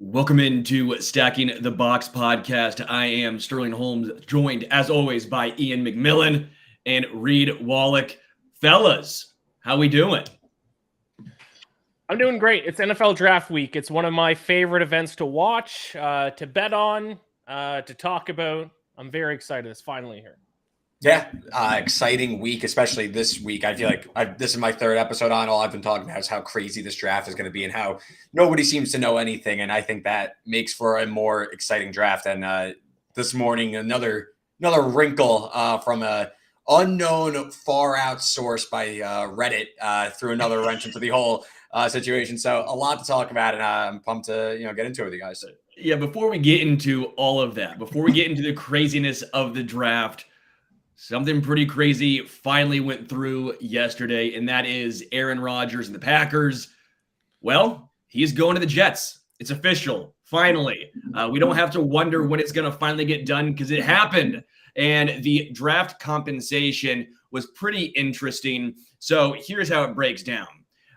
Welcome into Stacking the Box podcast. I am Sterling Holmes, joined as always by Iain MacMillan and Reed Wallach. Fellas, how we doing? I'm doing great. It's NFL draft week. It's one of my favorite events to watch, to bet on, to talk about. I'm very excited. It's finally here. Yeah, exciting week, especially this week. I feel like this is my third episode on. All I've been talking about is how crazy this draft is going to be and how nobody seems to know anything. And I think that makes for a more exciting draft. And this morning, another wrinkle from a unknown far out source by Reddit threw another wrench into the whole situation. So a lot to talk about, and I'm pumped to get into it with you guys. Yeah, before we get into all of that, before we get into the craziness of the draft, something pretty crazy finally went through yesterday, and that is Aaron Rodgers and the Packers. Well, he's going to the Jets. It's official, finally. We don't have to wonder when it's going to finally get done because it happened. And the draft compensation was pretty interesting. So here's how it breaks down.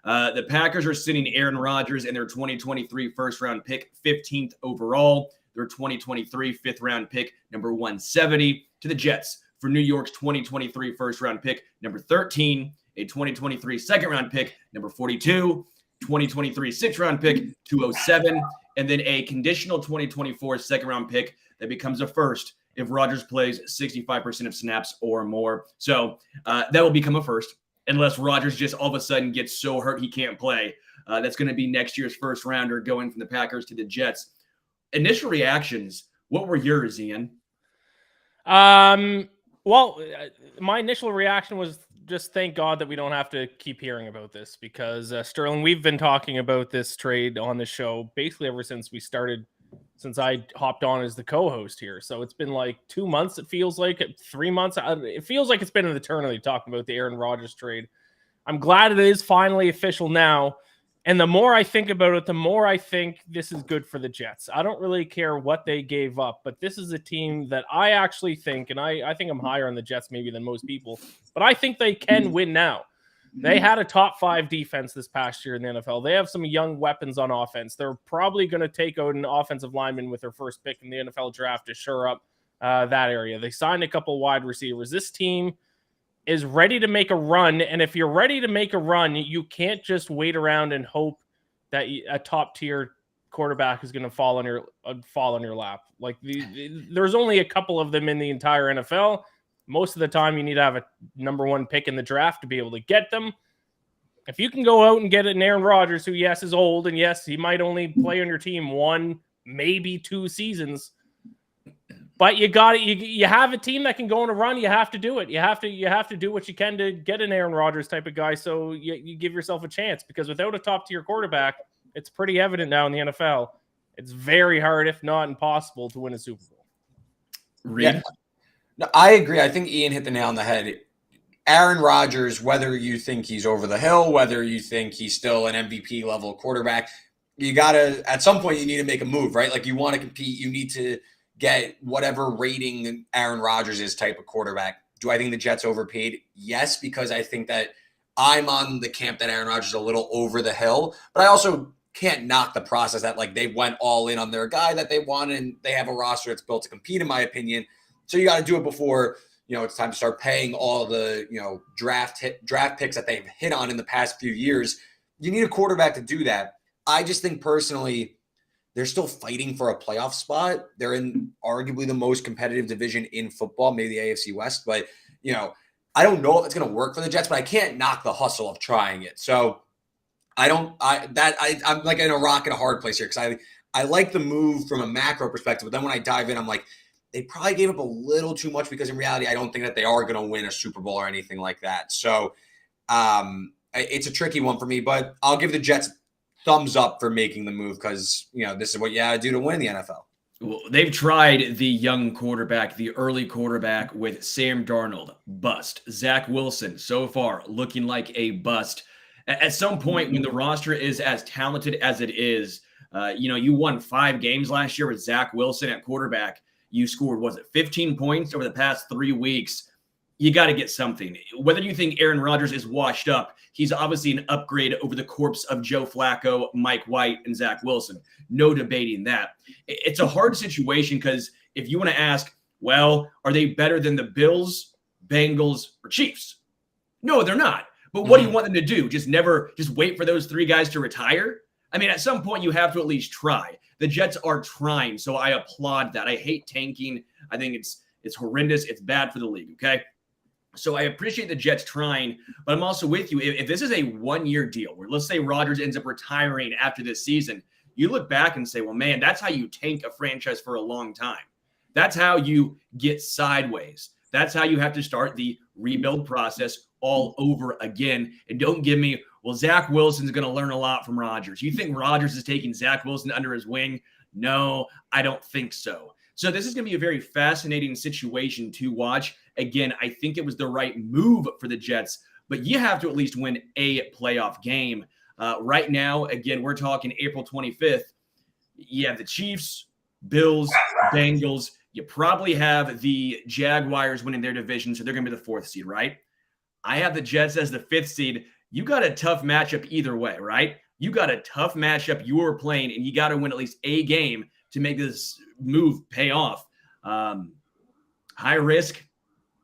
The Packers are sending Aaron Rodgers and their 2023 first-round pick, 15th overall, their 2023 fifth-round pick, number 170, to the Jets for New York's 2023 first-round pick, number 13, a 2023 second-round pick, number 42, 2023 sixth-round pick, 207, and then a conditional 2024 second-round pick that becomes a first if Rodgers plays 65% of snaps or more. So that will become a first, unless Rodgers just all of a sudden gets so hurt he can't play. That's going to be next year's first-rounder going from the Packers to the Jets. Initial reactions, what were yours, Iain? Well, my initial reaction was just thank God that we don't have to keep hearing about this because, Sterling, we've been talking about this trade on the show basically ever since I hopped on as the co-host here. So it's been like 2 months, it feels like, 3 months. It feels like it's been an eternity talking about the Aaron Rodgers trade. I'm glad it is finally official now. And the more I think about it, the more I think this is good for the Jets. I don't really care what they gave up, but this is a team that I actually think, and I think I'm higher on the Jets maybe than most people, but I think they can win now. They had a top 5 defense this past year in the NFL. They have some young weapons on offense. They're probably going to take out an offensive lineman with their first pick in the NFL draft to shore up that area. They signed a couple wide receivers. This team is ready to make a run, and if you're ready to make a run, you can't just wait around and hope that a top-tier quarterback is going to fall on your lap. Like there's only a couple of them in the entire NFL. Most of the time, you need to have a number 1 pick in the draft to be able to get them. If you can go out and get an Aaron Rodgers, who, yes, is old, and yes, he might only play on your team 1, maybe 2 seasons, but you have a team that can go on a run. You have to do it. You have to do what you can to get an Aaron Rodgers type of guy. So you give yourself a chance, because without a top tier quarterback, it's pretty evident now in the NFL. It's very hard, if not impossible, to win a Super Bowl. Reed? Yeah. No, I agree. I think Iain hit the nail on the head. Aaron Rodgers, whether you think he's over the hill, whether you think he's still an MVP level quarterback, you gotta, at some point, you need to make a move, right? Like, you want to compete. You need to get whatever rating Aaron Rodgers is type of quarterback. Do I think the Jets overpaid? Yes, because I think that I'm on the camp that Aaron Rodgers is a little over the hill, but I also can't knock the process that, like, they went all in on their guy that they wanted, and they have a roster that's built to compete, in my opinion. So you got to do it before, it's time to start paying all the, draft picks that they've hit on in the past few years. You need a quarterback to do that. I just think personally, they're still fighting for a playoff spot. They're in arguably the most competitive division in football, maybe the AFC West. But, I don't know if it's going to work for the Jets, but I can't knock the hustle of trying it. So I'm like in a rock and a hard place here, because I like the move from a macro perspective. But then when I dive in, I'm like, they probably gave up a little too much, because in reality, I don't think that they are going to win a Super Bowl or anything like that. So it's a tricky one for me, but I'll give the Jets thumbs up for making the move, because, this is what you got to do to win the NFL. Well, they've tried the young quarterback, the early quarterback with Sam Darnold, bust. Zach Wilson, so far, looking like a bust. At some point, when the roster is as talented as it is, you won 5 games last year with Zach Wilson at quarterback. You scored, 15 points over the past 3 weeks. you got to get something. Whether you think Aaron Rodgers is washed up, he's obviously an upgrade over the corpse of Joe Flacco, Mike White, and Zach Wilson. No debating that. It's a hard situation because if you want to ask, well, are they better than the Bills, Bengals, or Chiefs? No, they're not. But what do you want them to do? Just wait for those three guys to retire? I mean, at some point you have to at least try. The Jets are trying, so I applaud that. I hate tanking. I think it's horrendous. It's bad for the league, okay? So I appreciate the Jets trying, but I'm also with you. If this is a one-year deal where let's say Rodgers ends up retiring after this season, you look back and say, well, man, that's how you tank a franchise for a long time. That's how you get sideways. That's how you have to start the rebuild process all over again. And don't give me, well, Zach Wilson's going to learn a lot from Rodgers. You think Rodgers is taking Zach Wilson under his wing? No, I don't think so. So this is going to be a very fascinating situation to watch. Again, I think it was the right move for the Jets, but you have to at least win a playoff game. Right now, again, we're talking April 25th. You have the Chiefs, Bills, Bengals. You probably have the Jaguars winning their division, so they're going to be the 4th seed, right? I have the Jets as the 5th seed. You got a tough matchup either way, right? You got a tough matchup you are playing, and you got to win at least a game to make this move pay off. High risk,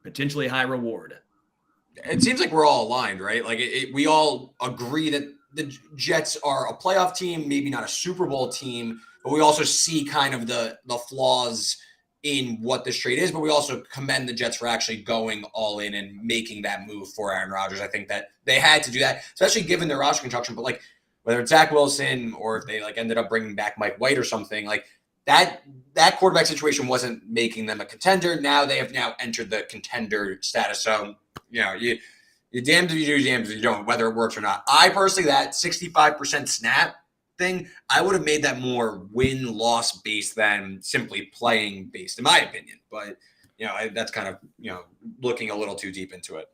potentially high reward. It seems like we're all aligned, right? Like we all agree that the Jets are a playoff team, maybe not a Super Bowl team, but we also see kind of the flaws in what this trade is, but we also commend the Jets for actually going all in and making that move for Aaron Rodgers. I think that they had to do that, especially given their roster construction. But like whether it's Zach Wilson or if they like ended up bringing back Mike White or something, like that quarterback situation wasn't making them a contender. Now they have entered the contender status. So, you know, you damned if you do, damned if you don't, whether it works or not. I personally, that 65% snap thing, I would have made that more win-loss based than simply playing based, in my opinion. But, you know, that's kind of, you know, looking a little too deep into it.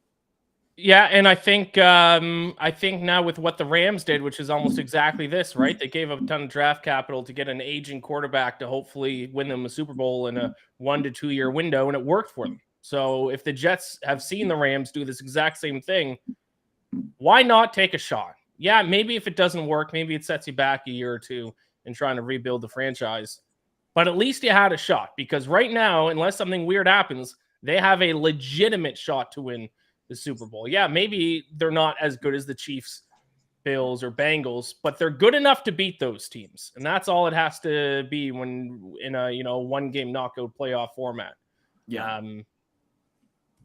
Yeah, and I think now with what the Rams did, which is almost exactly this, right? They gave up a ton of draft capital to get an aging quarterback to hopefully win them a Super Bowl in a 1 to 2 year window, and it worked for them. So if the Jets have seen the Rams do this exact same thing, why not take a shot? Yeah, maybe if it doesn't work, maybe it sets you back a year or two in trying to rebuild the franchise. But at least you had a shot, because right now, unless something weird happens, they have a legitimate shot to win the Super Bowl. Yeah, maybe they're not as good as the Chiefs, Bills, or Bengals, but they're good enough to beat those teams. And that's all it has to be when in a, you know, 1-game knockout playoff format. Yeah.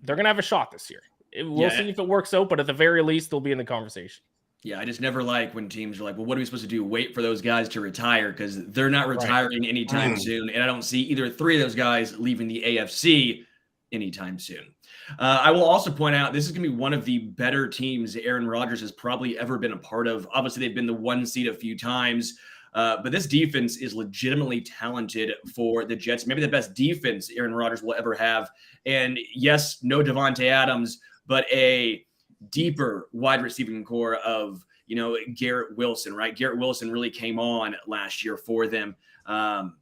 They're going to have a shot this year. We'll see if it works out, but at the very least, they'll be in the conversation. Yeah, I just never like when teams are like, well, what are we supposed to do? Wait for those guys to retire, because they're not retiring anytime soon. And I don't see either 3 of those guys leaving the AFC anytime soon. I will also point out this is going to be one of the better teams Aaron Rodgers has probably ever been a part of. Obviously, they've been the 1 seed a few times, but this defense is legitimately talented for the Jets. Maybe the best defense Aaron Rodgers will ever have. And yes, no Devontae Adams, but a deeper wide receiving core of, you know, Garrett Wilson, right? Garrett Wilson really came on last year for them. I'm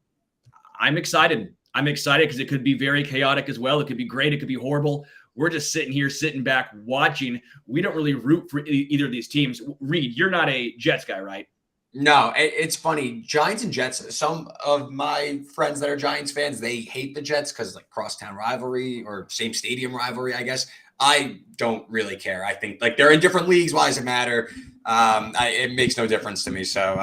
excited. I'm excited because it could be very chaotic as well. It could be great. It could be horrible. We're just sitting back watching. We don't really root for either of these teams. Reed, you're not a Jets guy, right? No, it's funny. Giants and Jets, some of my friends that are Giants fans, they hate the Jets because like crosstown rivalry or same stadium rivalry, I guess. I don't really care. I think like they're in different leagues. Why does it matter? It makes no difference to me. So,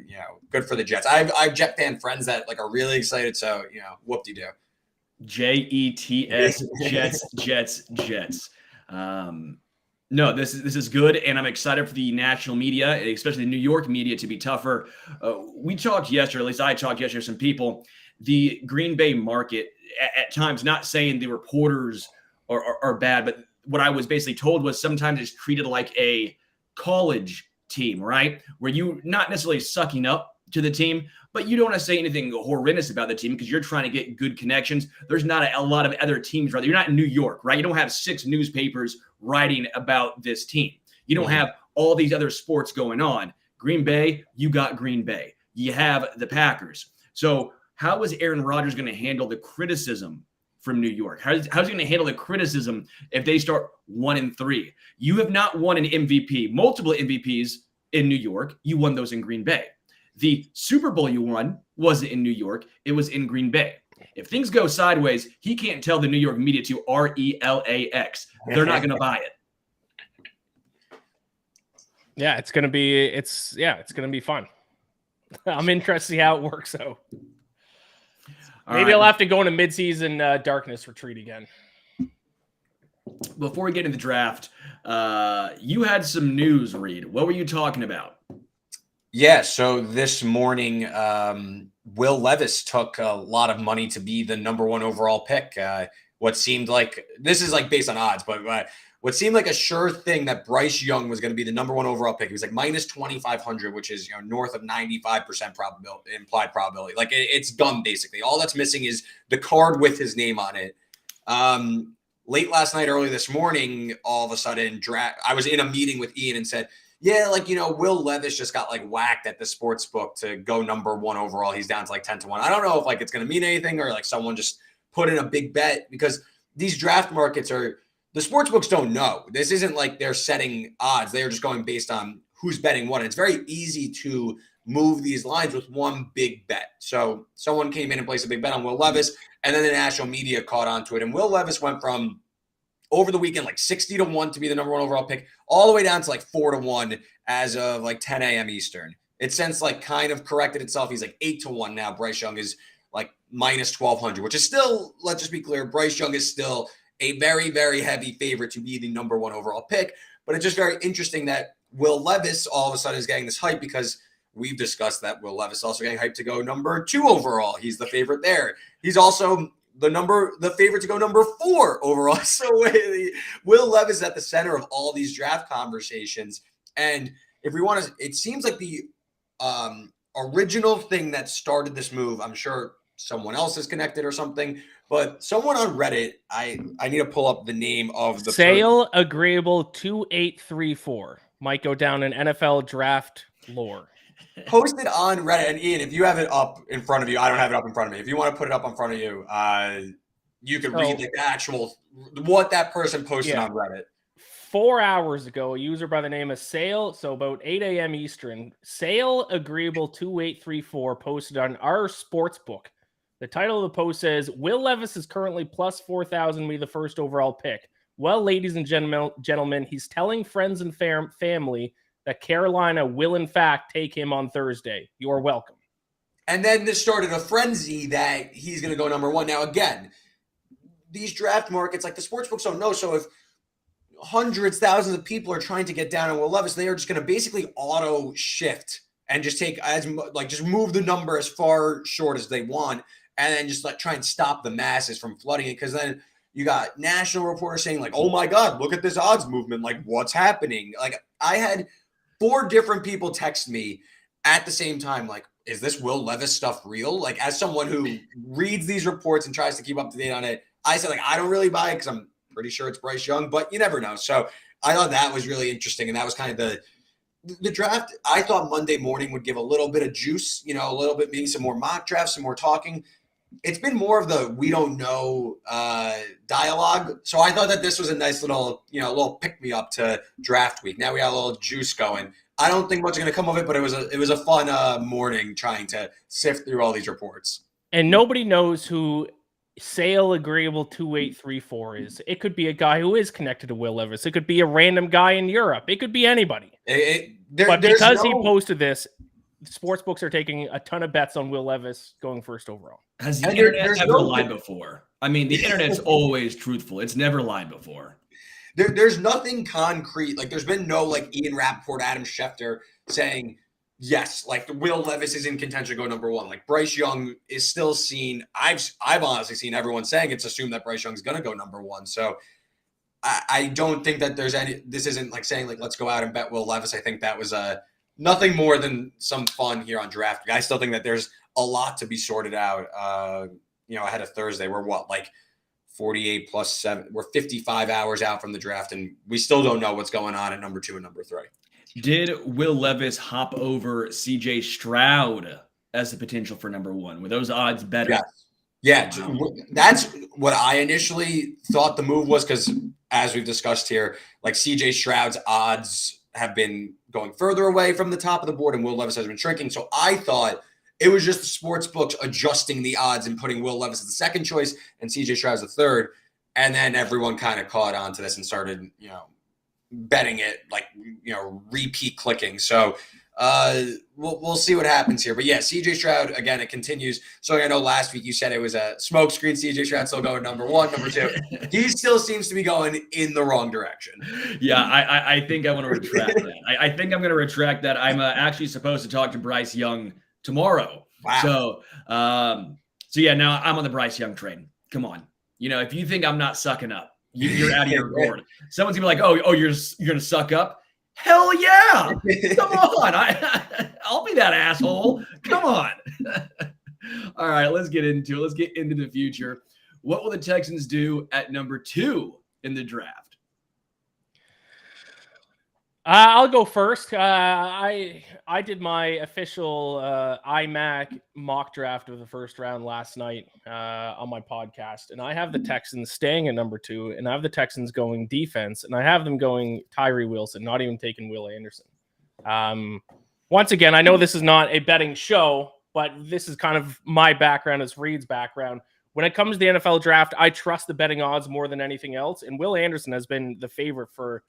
you know, good for the Jets. I have Jet fan friends that like are really excited. So, you know, whoop-de-doo. Jets, Jets. No, this is good, and I'm excited for the national media, especially the New York media, to be tougher. We talked yesterday, at least I talked yesterday to some people, the Green Bay market at times, not saying the reporters are bad, but what I was basically told was sometimes it's treated like a college team, right? Where you not necessarily sucking up to the team, but you don't want to say anything horrendous about the team because you're trying to get good connections. There's not a lot of other teams, right? You're not in New York, right? You don't have 6 newspapers writing about this team. You don't have all these other sports going on. Green Bay, you got Green Bay. You have the Packers. So how is Aaron Rodgers going to handle the criticism from New York? How's he going to handle the criticism if they start 1-3? You have not won an MVP, multiple MVPs in New York. You won those in Green Bay. The Super Bowl you won wasn't in New York. It was in Green Bay. If things go sideways, he can't tell the New York media to RELAX. They're not going to buy it. Yeah, it's gonna be fun. I'm interested to see how it works out. Maybe I'll have to go into midseason darkness retreat again. Before we get into the draft, you had some news, Reed. What were you talking about? Yeah, so this morning, Will Levis took a lot of money to be the number 1 overall pick. What seemed like, this is like based on odds, but what seemed like a sure thing that Bryce Young was going to be the number 1 overall pick. He was like minus 2,500, which is north of 95% probability, implied probability. Like it's done basically. All that's missing is the card with his name on it. Late last night, early this morning, all of a sudden, I was in a meeting with Ian and said, yeah, Will Levis just got whacked at the sports book to go number 1 overall. He's down to 10-1. I don't know if it's going to mean anything or someone just put in a big bet, because these draft markets the sports books don't know. This isn't like they're setting odds. They're just going based on who's betting what. And it's very easy to move these lines with one big bet. So someone came in and placed a big bet on Will Levis, and then the national media caught on to it. And Will Levis went from over the weekend 60-1 to be the number 1 overall pick, all the way down to 4-1 as of 10 a.m. Eastern. It's since kind of corrected itself. He's 8-1 now. Bryce Young is minus 1,200, which is still, let's just be clear, Bryce Young is still a very, very heavy favorite to be the number 1 overall pick. But it's just very interesting that Will Levis all of a sudden is getting this hype, because we've discussed that Will Levis also getting hyped to go number 2 overall. He's the favorite there. He's also the favorite to go number 4 overall. So Will Levis is at the center of all these draft conversations. And if we want to, it seems like the original thing that started this move, I'm sure someone else is connected or something, but someone on Reddit, I need to pull up the name of the Sale Agreeable 2834 might go down in NFL draft lore. Posted on Reddit. And Ian, if you have it up in front of you, I don't have it up in front of me. If you want to put it up in front of you, you can read the actual what that person posted on Reddit. 4 hours ago, a user by the name of Sale, so about 8 a.m. Eastern, Sale Agreeable 2834 posted on our sports book. The title of the post says, Will Levis is currently plus 4,000 be the first overall pick. Well, ladies and gentlemen, he's telling friends and family that Carolina will, in fact, take him on Thursday. You're welcome. And then this started a frenzy that he's going to go number 1. Now, again, these draft markets, the sports books don't know. So if hundreds, thousands of people are trying to get down on Will Levis, they are just going to basically auto shift and just take just move the number as far short as they want, and then just try and stop the masses from flooding it. Because then you got national reporters saying oh my God, look at this odds movement. What's happening? I had 4 different people text me at the same time. Is this Will Levis stuff real? As someone who reads these reports and tries to keep up to date on it, I said I don't really buy it, because I'm pretty sure it's Bryce Young, but you never know. So I thought that was really interesting. And that was kind of the draft. I thought Monday morning would give a little bit of juice, a little bit, maybe some more mock drafts, some more talking. It's been more of the we don't know dialogue. So I thought that this was a nice little, little pick me up to draft week. Now we got a little juice going. I don't think much is going to come of it, but it was a fun morning trying to sift through all these reports. And nobody knows who Sale Agreeable 2834 is. It could be a guy who is connected to Will Levis. It could be a random guy in Europe. It could be anybody. But because he posted this, sports books are taking a ton of bets on Will Levis going first overall. Has the internet ever lied before? I mean, the internet's always truthful. It's never lied before. There's nothing concrete. There's been no Ian Rappaport, Adam Schefter saying, yes, Will Levis is in contention to go number 1. Bryce Young is still seen. I've honestly seen everyone saying it's assumed that Bryce Young's going to go number 1. So I don't think that there's any. This isn't saying let's go out and bet Will Levis. I think that was nothing more than some fun here on draft. I still think that there's a lot to be sorted out. Ahead of Thursday, we're 48 plus 7. We're 55 hours out from the draft, and we still don't know what's going on at number 2 and number 3. Did Will Levis hop over CJ Stroud as the potential for number 1? Were those odds better? Yes. Yeah, that's what I initially thought the move was, because as we've discussed here, like CJ Stroud's odds have been going further away from the top of the board and Will Levis has been shrinking. So I thought it was just the sports books adjusting the odds and putting Will Levis as the second choice and CJ Stroud as the third. And then everyone kind of caught on to this and started, betting it, like, repeat clicking. So we'll see what happens here. But yeah, CJ Stroud, again, it continues. So I know last week you said it was a smokescreen. CJ Stroud still going number one, number two. He still seems to be going in the wrong direction. Yeah, I think I want to retract that. I think I'm going to retract that. I'm actually supposed to talk to Bryce Young tomorrow. Wow. So yeah, now I'm on the Bryce Young train. Come on. If you think I'm not sucking up, you're out of your gourd. Someone's going to be like, oh, you're going to suck up? Hell yeah. Come on. I'll be that asshole. Come on. All right, let's get into it. Let's get into the future. What will the Texans do at number 2 in the draft? I'll go first. I did my official IMAC mock draft of the first round last night on my podcast, and I have the Texans staying at number 2, and I have the Texans going defense, and I have them going Tyree Wilson, not even taking Will Anderson. Once again, I know this is not a betting show, but this is kind of my background as Reed's background. When it comes to the NFL draft, I trust the betting odds more than anything else, and Will Anderson has been the favorite for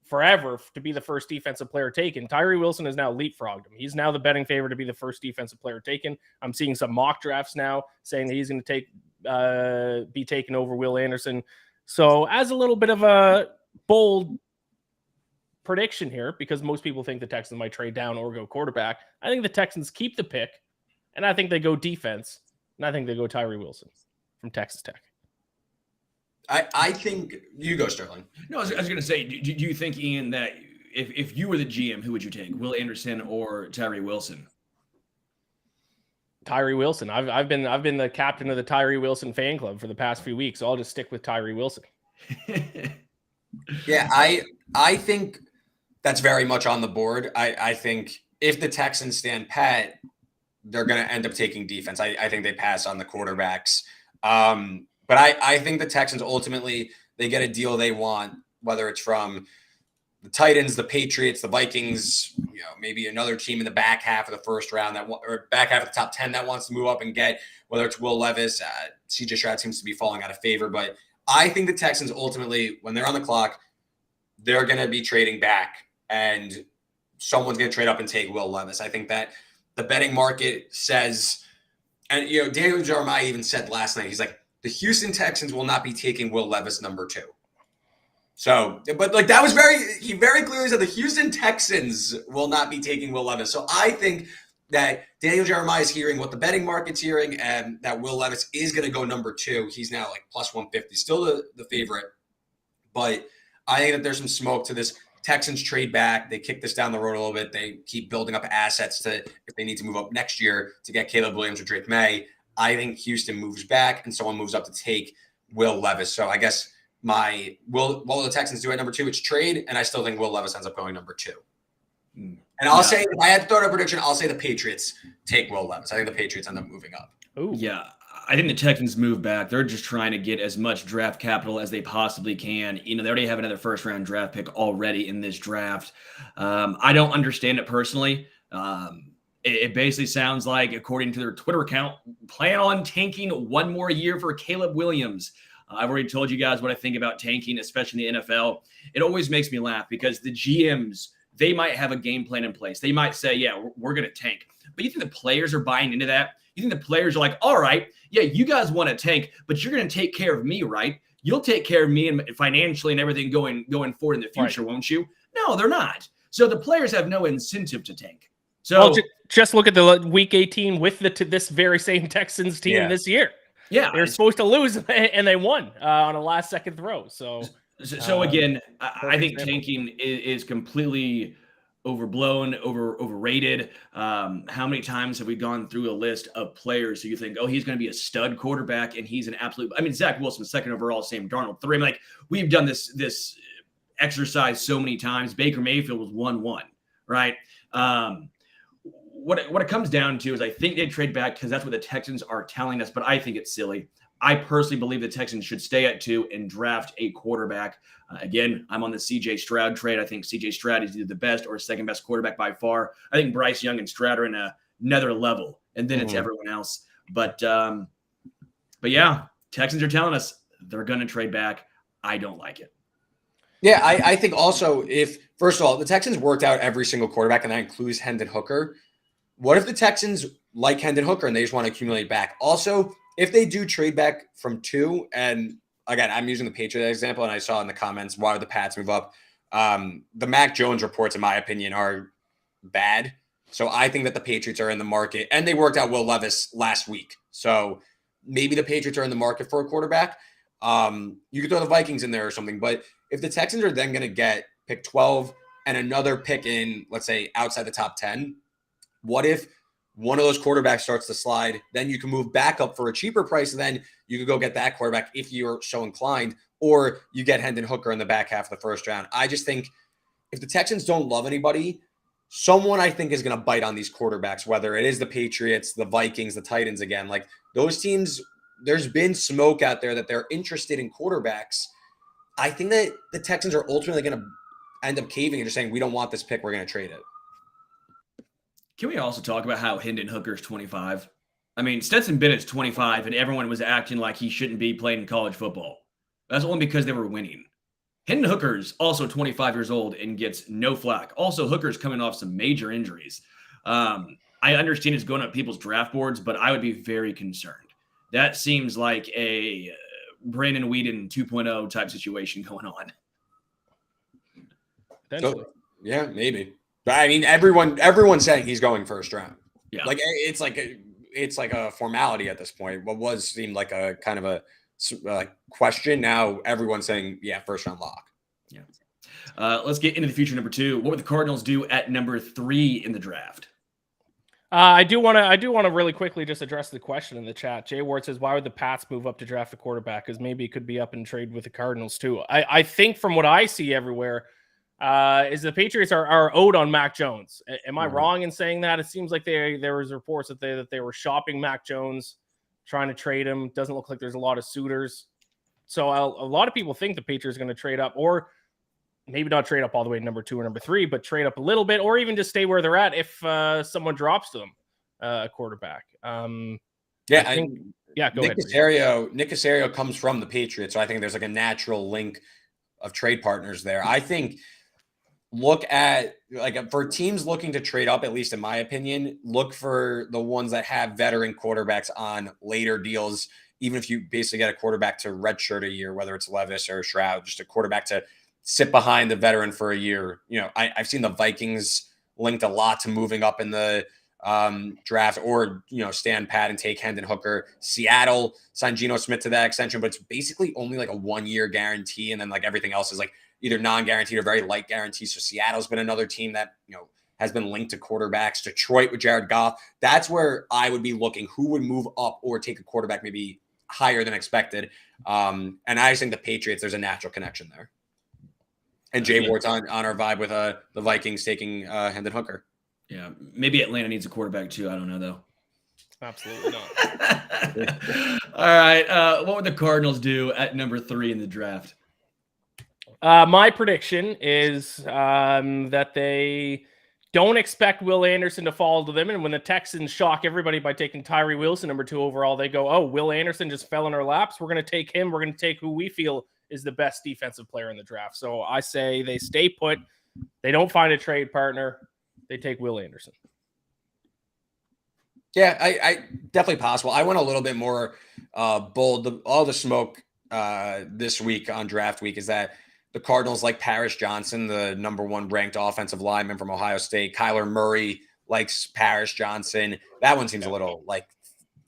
forever to be the first defensive player taken. Tyree Wilson has now leapfrogged him. He's now the betting favorite to be the first defensive player taken. I'm seeing some mock drafts now saying that he's going to be taken over Will Anderson. So as a little bit of a bold prediction here, because most people think the Texans might trade down or go quarterback, I think the Texans keep the pick, and I think they go defense, and I think they go Tyree Wilson from Texas Tech. I think you go, Sterling. No, I was going to say, do you think, Ian, that if you were the GM, who would you take, Will Anderson or Tyree Wilson? Tyree Wilson. I've been the captain of the Tyree Wilson fan club for the past few weeks, so I'll just stick with Tyree Wilson. Yeah, I think that's very much on the board. I think if the Texans stand pat, they're going to end up taking defense. I think they pass on the quarterbacks. But I think the Texans ultimately, they get a deal they want, whether it's from the Titans, the Patriots, the Vikings, maybe another team in the back half of the first round or back half of the top 10 that wants to move up and get, whether it's Will Levis, CJ Stroud seems to be falling out of favor. But I think the Texans ultimately, when they're on the clock, they're going to be trading back and someone's going to trade up and take Will Levis. I think that the betting market says, and Daniel Jeremiah even said last night, he's like, the Houston Texans will not be taking Will Levis number 2. So, but like that was he very clearly said the Houston Texans will not be taking Will Levis. So I think that Daniel Jeremiah is hearing what the betting market's hearing, and that Will Levis is going to go number 2. He's now like plus 150, still the favorite. But I think that there's some smoke to this. Texans trade back. They kick this down the road a little bit. They keep building up assets if they need to move up next year to get Caleb Williams or Drake May. I think Houston moves back and someone moves up to take Will Levis. So I guess what will the Texans do at number 2? It's trade, and I still think Will Levis ends up going number 2. And I'll say, if I had to throw out a prediction, I'll say the Patriots take Will Levis. I think the Patriots end up moving up. Ooh. Yeah, I think the Texans move back. They're just trying to get as much draft capital as they possibly can. They already have another first-round draft pick already in this draft. I don't understand it personally. It basically sounds like, according to their Twitter account, plan on tanking one more year for Caleb Williams. I've already told you guys what I think about tanking, especially in the NFL. It always makes me laugh because the GMs, they might have a game plan in place. They might say, yeah, we're going to tank. But you think the players are buying into that? You think the players are like, all right, yeah, you guys want to tank, but you're going to take care of me, right? You'll take care of me and financially and everything going forward in the future, won't you? No, they're not. So the players have no incentive to tank. So just look at the week 18 with this very same Texans team this year. Yeah, they're supposed to lose and they won on a last second throw. So again, I think tanking is completely overblown, overrated. How many times have we gone through a list of players who you think, oh, he's going to be a stud quarterback and he's an absolute? I mean, Zach Wilson, second overall, Sam Darnold, 3. I mean, like we've done this exercise so many times. Baker Mayfield was 1-1, right? what it comes down to is I think they trade back because that's what the Texans are telling us, but I think it's silly. I personally believe the Texans should stay at 2 and draft a quarterback. Again, I'm on the C.J. Stroud trade. I think C.J. Stroud is either the best or second best quarterback by far. I think Bryce Young and Stroud are in another level, and then it's everyone else. But yeah, Texans are telling us they're going to trade back. I don't like it. Yeah, I think also first of all, the Texans worked out every single quarterback, and that includes Hendon Hooker. What if the Texans like Hendon Hooker and they just want to accumulate back? Also, if they do trade back from 2, and again, I'm using the Patriots example, and I saw in the comments, why would the Pats move up? The Mac Jones reports, in my opinion, are bad. So I think that the Patriots are in the market, and they worked out Will Levis last week. So maybe the Patriots are in the market for a quarterback. You could throw the Vikings in there or something, but if the Texans are then going to get pick 12 and another pick in, let's say, outside the top 10, what if one of those quarterbacks starts to slide? Then you can move back up for a cheaper price, and then you could go get that quarterback if you're so inclined, or you get Hendon Hooker in the back half of the first round. I just think if the Texans don't love anybody, someone I think is going to bite on these quarterbacks, whether it is the Patriots, the Vikings, the Titans again. Like those teams, there's been smoke out there that they're interested in quarterbacks. I think that the Texans are ultimately going to end up caving and just saying, we don't want this pick, we're going to trade it. Can we also talk about how Hendon Hooker's 25? I mean, Stetson Bennett's 25, and everyone was acting like he shouldn't be playing college football. That's only because they were winning. Hendon Hooker's also 25 years old and gets no flack. Also, Hooker's coming off some major injuries. I understand it's going up people's draft boards, but I would be very concerned. That seems like a Brandon Whedon 2.0 type situation going on. So, yeah, maybe. But I mean, everyone's saying he's going first round. Yeah, like it's like a formality at this point. What seemed like a kind of a question. Now everyone's saying, yeah, first round lock. Yeah. Let's get into the future. Number 2. What would the Cardinals do at number 3 in the draft? I do want to really quickly just address the question in the chat. Jay Ward says, why would the Pats move up to draft a quarterback? Because maybe it could be up and trade with the Cardinals too. I think from what I see everywhere is the Patriots are owed on Mac Jones. Am I wrong in saying that? It seems like there was reports that they were shopping Mac Jones, trying to trade him. Doesn't look like there's a lot of suitors. So a lot of people think the Patriots are going to trade up, or maybe not trade up all the way to number 2 or number 3, but trade up a little bit, or even just stay where they're at if someone drops to them a quarterback. Go ahead. Nick Caserio comes from the Patriots, so I think there's like a natural link of trade partners there. I think look at for teams looking to trade up, at least in my opinion, look for the ones that have veteran quarterbacks on later deals. Even if you basically get a quarterback to redshirt a year, whether it's Levis or Stroud, just a quarterback to sit behind the veteran for a year. I've seen the Vikings linked a lot to moving up in the draft, or stand pat and take Hendon Hooker. Seattle signed Geno Smith to that extension, but it's basically only like a 1-year guarantee, and then like everything else is like either non-guaranteed or very light guarantees. So Seattle's been another team that has been linked to quarterbacks. Detroit with Jared Goff. That's where I would be looking. Who would move up or take a quarterback maybe higher than expected? And I just think the Patriots, there's a natural connection there. And Jay Ward's on our vibe with the Vikings taking Hendon Hooker. Yeah, maybe Atlanta needs a quarterback too. I don't know though. Absolutely not. All right, what would the Cardinals do at number 3 in the draft? My prediction is that they don't expect Will Anderson to fall to them, and when the Texans shock everybody by taking Tyree Wilson number 2 overall, they go, "Oh, Will Anderson just fell in our laps. We're going to take him. We're going to take who we feel is the best defensive player in the draft." So I say they stay put. They don't find a trade partner. They take Will Anderson. Yeah, I definitely possible. I went a little bit more bold. All the smoke this week on draft week is that the Cardinals like Paris Johnson, the number 1 ranked offensive lineman from Ohio State. Kyler Murray likes Paris Johnson. That one seems a little like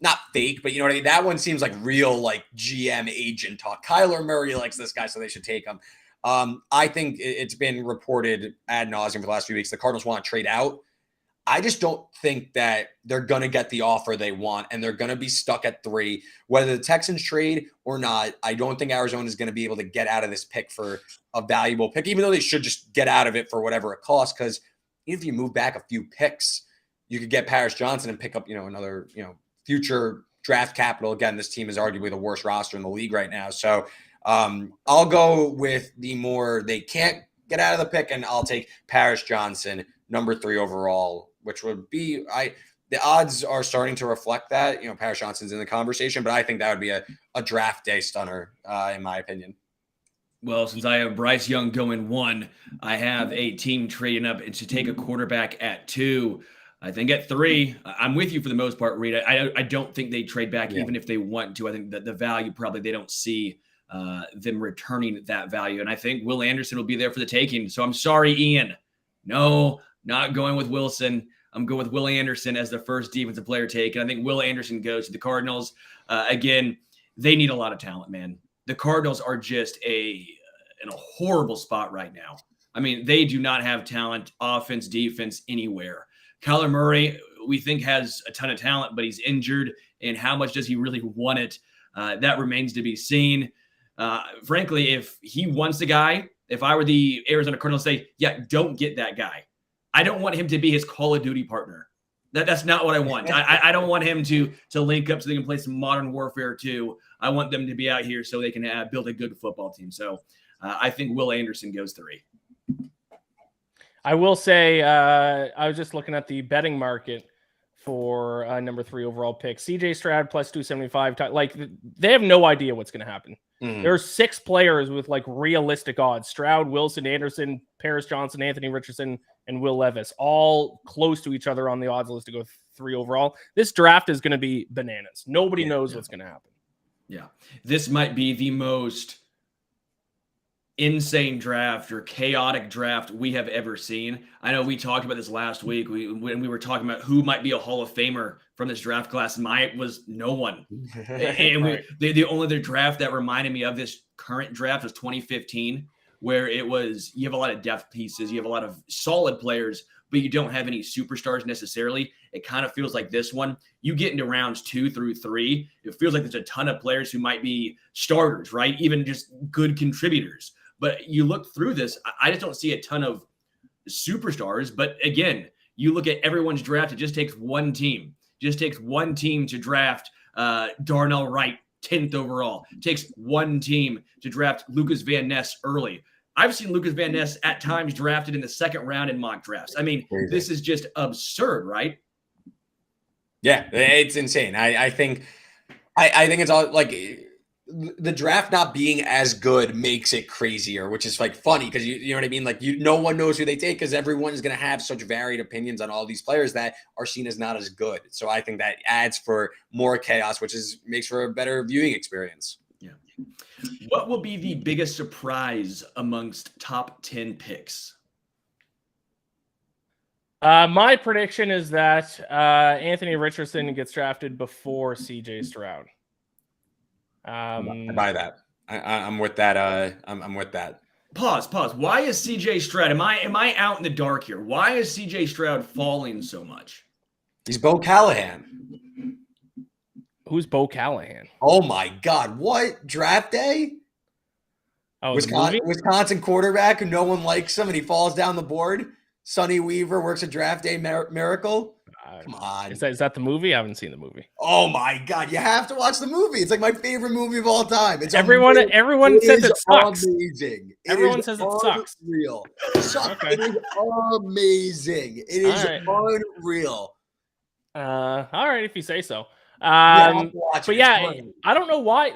not fake, but you know what I mean? That one seems like real like GM agent talk. Kyler Murray likes this guy, so they should take him. I think it's been reported ad nauseum for the last few weeks. The Cardinals want to trade out. I just don't think that they're going to get the offer they want, and they're going to be stuck at 3. Whether the Texans trade or not, I don't think Arizona is going to be able to get out of this pick for a valuable pick, even though they should just get out of it for whatever it costs. Because even if you move back a few picks, you could get Paris Johnson and pick up, another, future draft capital. Again, this team is arguably the worst roster in the league right now. So I'll go with the more they can't get out of the pick, and I'll take Paris Johnson, number 3 overall, which would be the odds are starting to reflect that. Paris Johnson's in the conversation, but I think that would be a draft day stunner, in my opinion. Well, since I have Bryce Young going 1, I have a team trading up to take a quarterback at 2. I think at 3, I'm with you for the most part, Reed. I don't think they trade back even if they want to. I think that the value probably they don't see them returning that value. And I think Will Anderson will be there for the taking. So I'm sorry, Ian. No, not going with Wilson. I'm going with Will Anderson as the first defensive player taken. I think Will Anderson goes to the Cardinals. Again, they need a lot of talent, man. The Cardinals are just in a horrible spot right now. I mean, they do not have talent, offense, defense, anywhere. Kyler Murray, we think, has a ton of talent, but he's injured. And how much does he really want it? That remains to be seen. Frankly, if he wants a guy, if I were the Arizona Cardinals, say, yeah, don't get that guy. I don't want him to be his Call of Duty partner. That's not what I want. I don't want him to link up so they can play some Modern Warfare 2. I want them to be out here so they can build a good football team. So I think Will Anderson goes 3. I will say I was just looking at the betting market for number 3 overall pick. CJ Stroud plus 275. Like, they have no idea what's going to happen. There's 6 players with like realistic odds: Stroud, Wilson, Anderson, Paris Johnson, Anthony Richardson, and Will Levis, all close to each other on the odds list to go 3 overall. This draft is going to be bananas. Nobody knows what's going to happen. Yeah. This might be the most insane draft or chaotic draft we have ever seen. I know we talked about this last week when we were talking about who might be a Hall of Famer from this draft class. Mine was no one. And Right. the only other draft that reminded me of this current draft was 2015, where it was, you have a lot of depth pieces, you have a lot of solid players, but you don't have any superstars necessarily. It kind of feels like this one. You get into rounds 2 through 3, it feels like there's a ton of players who might be starters, right? Even just good contributors. But you look through this, I just don't see a ton of superstars. But again, you look at everyone's draft, it just takes one team. It just takes one team to draft Darnell Wright 10th overall. It takes one team to draft Lucas Van Ness early. I've seen Lucas Van Ness at times drafted in the 2nd round in mock drafts. I mean, this is just absurd, right? Yeah, it's insane. I think it's all like the draft not being as good makes it crazier, which is like funny because you know what I mean? Like no one knows who they take because everyone's going to have such varied opinions on all these players that are seen as not as good. So I think that adds for more chaos, which makes for a better viewing experience. Yeah. What will be the biggest surprise amongst top 10 picks? My prediction is that Anthony Richardson gets drafted before CJ Stroud. I buy that. I'm with that. I'm with that. Pause. Why is CJ Stroud? Am I out in the dark here? Why is CJ Stroud falling so much? He's Bo Callahan. Who's Bo Callahan? Oh my God! What draft day? Oh, Wisconsin quarterback who no one likes him, and he falls down the board. Sonny Weaver works a draft day miracle. Come on. Is that the movie? I haven't seen the movie. Oh my God. You have to watch the movie. It's like my favorite movie of all time. It's everyone says it sucks. Amazing. Everyone says it sucks. Unreal. Okay. It is amazing. It is unreal. All right, if you say so. But yeah, I don't know why.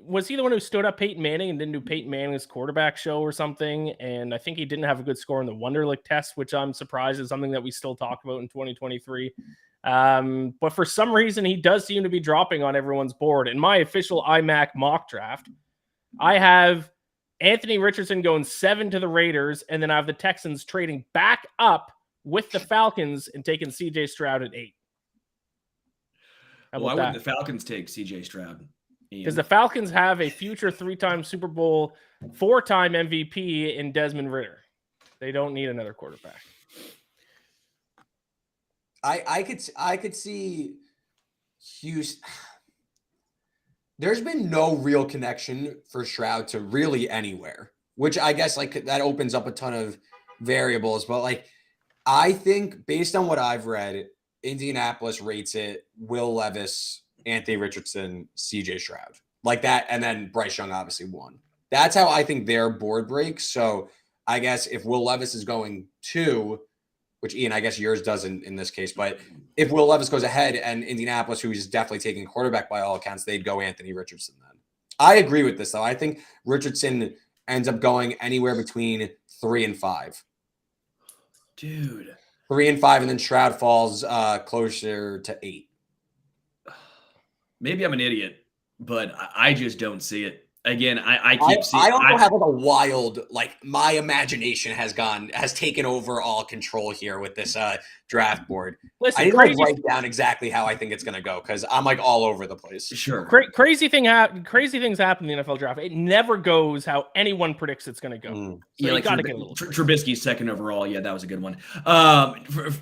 Was he the one who stood up Peyton Manning and didn't do Peyton Manning's quarterback show or something? And I think he didn't have a good score in the Wonderlic test, which I'm surprised is something that we still talk about in 2023. But for some reason, he does seem to be dropping on everyone's board. In my official iMac mock draft, I have Anthony Richardson going 7 to the Raiders, and then I have the Texans trading back up with the Falcons and taking CJ Stroud at 8. Why wouldn't the Falcons take CJ Stroud? Because the Falcons have a future 3-time Super Bowl, 4-time MVP in Desmond Ridder. They don't need another quarterback. I could see Houston. There's been no real connection for Stroud to really anywhere, which I guess like that opens up a ton of variables. But like I think based on what I've read, Indianapolis rates it Will Levis, Anthony Richardson, CJ Stroud. Like that, and then Bryce Young obviously won. That's how I think their board breaks. So I guess if Will Levis is going 2, which Ian, I guess yours doesn't in this case, but if Will Levis goes ahead and Indianapolis, who is definitely taking quarterback by all accounts, they'd go Anthony Richardson then. I agree with this, though. I think Richardson ends up going anywhere between 3 and 5. Dude. 3 and 5, and then Stroud falls closer to 8. Maybe I'm an idiot, but I just don't see it. Again, I keep seeing. I also have like a wild, like my imagination has taken over all control here with this draft board. Listen, I need to write down exactly how I think it's going to go because I'm like all over the place. Sure. Crazy things happen in the NFL draft. It never goes how anyone predicts it's going to go. So yeah, you got to get a little. Trubisky's second overall. Yeah, that was a good one.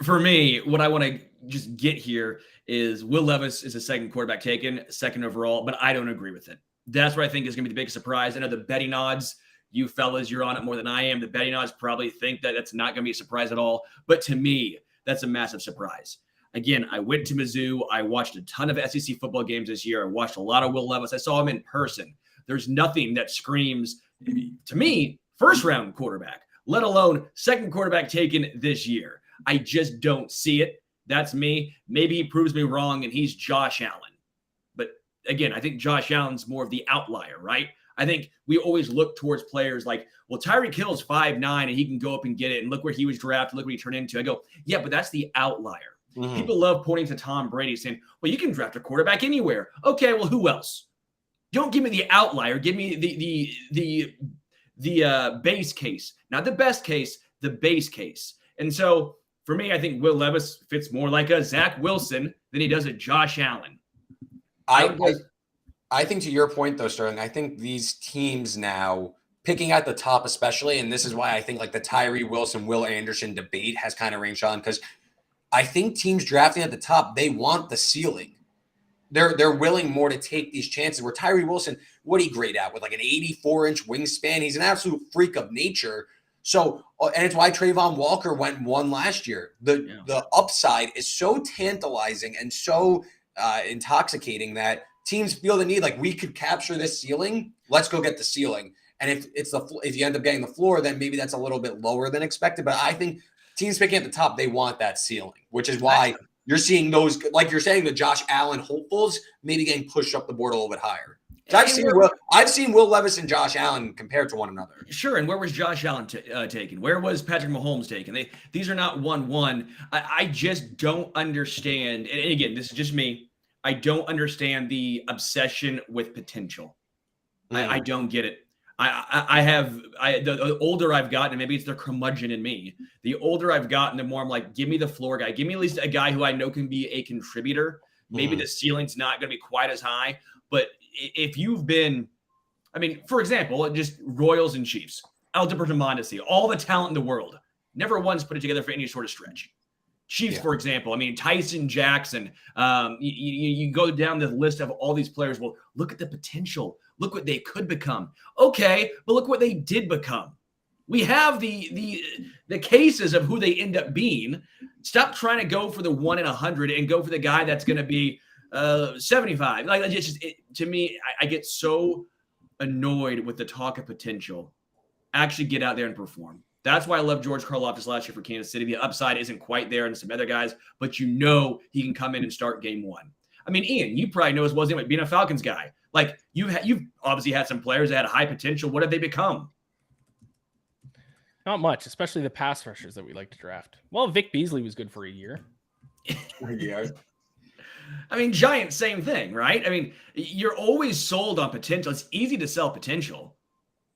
For me, what I want to just get here is Will Levis is a second quarterback taken, second overall, but I don't agree with it. That's what I think is going to be the biggest surprise. I know the betting odds, you fellas, you're on it more than I am. The betting odds probably think that that's not going to be a surprise at all. But to me, that's a massive surprise. Again, I went to Mizzou. I watched a ton of SEC football games this year. I watched a lot of Will Levis. I saw him in person. There's nothing that screams, to me, first-round quarterback, let alone second quarterback taken this year. I just don't see it. That's me. Maybe he proves me wrong, and he's Josh Allen. Again, I think Josh Allen's more of the outlier, right? I think we always look towards players like, well, Tyreek Hill's 5'9", and he can go up and get it, and look where he was drafted, look what he turned into. I go, yeah, but that's the outlier. Mm-hmm. People love pointing to Tom Brady saying, well, you can draft a quarterback anywhere. Okay, well, who else? Don't give me the outlier. Give me the base case. Not the best case, the base case. And so for me, I think Will Levis fits more like a Zach Wilson than he does a Josh Allen. I think to your point, though, Sterling, I think these teams now picking at the top, especially, and this is why I think like the Tyree Wilson, Will Anderson debate has kind of ranged on because I think teams drafting at the top, they want the ceiling. They're willing more to take these chances. Where Tyree Wilson, what he grade at with like an 84-inch wingspan? He's an absolute freak of nature. So, and it's why Trayvon Walker went 1 last year. The upside is so tantalizing and so intoxicating that teams feel the need, like we could capture this ceiling. Let's go get the ceiling. And if you end up getting the floor, then maybe that's a little bit lower than expected. But I think teams picking at the top, they want that ceiling, which is why you're seeing those, like you're saying, the Josh Allen hopefuls maybe getting pushed up the board a little bit higher. So I've seen Will Levis and Josh Allen compared to one another. Sure, and where was Josh Allen taken? Where was Patrick Mahomes taken? These are not 1-1. I just don't understand. And again, this is just me. I don't understand the obsession with potential. I don't get it. The older I've gotten, and maybe it's the curmudgeon in me, the older I've gotten, the more I'm like, give me the floor guy. Give me at least a guy who I know can be a contributor. Maybe the ceiling's not going to be quite as high. But if you've been, I mean, for example, just Royals and Chiefs, Aldebert and Mondesi, all the talent in the world, never once put it together for any sort of stretch. Chiefs, for example, I mean, Tyson Jackson, you go down the list of all these players. Well, look at the potential. Look what they could become. Okay, but look what they did become. We have the cases of who they end up being. Stop trying to go for the 1 in 100 and go for the guy that's going to be 75. Like to me, I get so annoyed with the talk of potential. Actually get out there and perform. That's why I love George Karlaftis last year for Kansas City. The upside isn't quite there and some other guys, but you know he can come in and start game 1. I mean, Ian, you probably know as well as anyone being a Falcons guy. Like you've obviously had some players that had a high potential. What have they become? Not much, especially the pass rushers that we like to draft. Well, Vic Beasley was good for a year. Yeah. I mean, Giants, same thing, right? I mean, you're always sold on potential. It's easy to sell potential.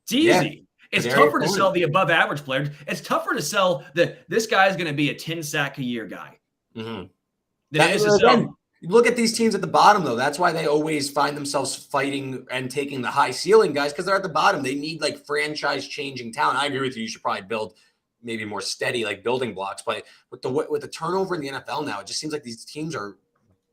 It's easy. Yeah. It's tougher to sell the above average players. It's tougher to sell this guy is going to be a 10 sack a year guy. Mm-hmm. Look at these teams at the bottom, though. That's why they always find themselves fighting and taking the high ceiling guys because they're at the bottom. They need like franchise changing talent. I agree with you. You should probably build maybe more steady like building blocks. But with the turnover in the NFL now, it just seems like these teams are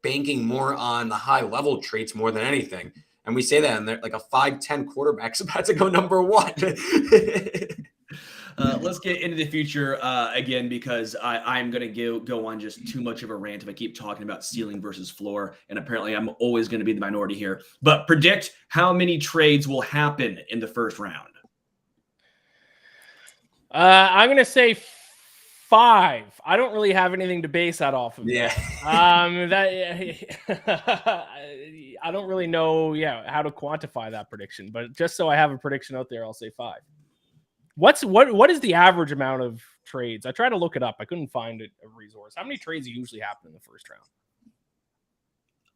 banking more on the high level traits more than anything. And we say that, and they're like a 5'10" quarterback's about to go number 1. Let's get into the future again, because I'm going to go on just too much of a rant if I keep talking about ceiling versus floor. And apparently I'm always going to be the minority here. But predict how many trades will happen in the first round. I'm going to say 5. I don't really have anything to base that off of. Yeah. I don't really know, how to quantify that prediction, but just so I have a prediction out there, I'll say 5. What is the average amount of trades? I tried to look it up. I couldn't find a resource. How many trades usually happen in the first round?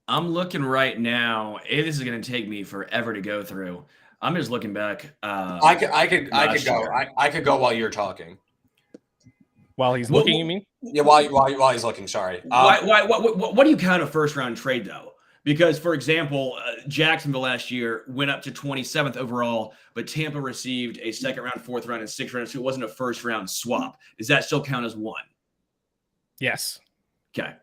I'm looking right now. This is going to take me forever to go through. I'm just looking back. I could go. I could go while you're talking. While he's looking, you mean? Yeah, while he's looking. Sorry. What do you count a first round trade though? Because, for example, Jacksonville last year went up to 27th overall, but Tampa received a second round, fourth round, and sixth round, so it wasn't a first round swap. Does that still count as one? Yes. Okay.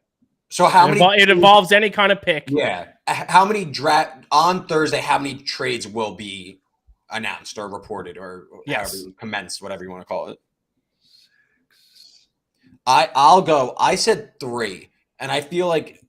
So how many? It involves any kind of pick. Yeah. How many draft on Thursday? How many trades will be announced or reported or however commenced, whatever you want to call it? I'll go. I said 3, and I feel like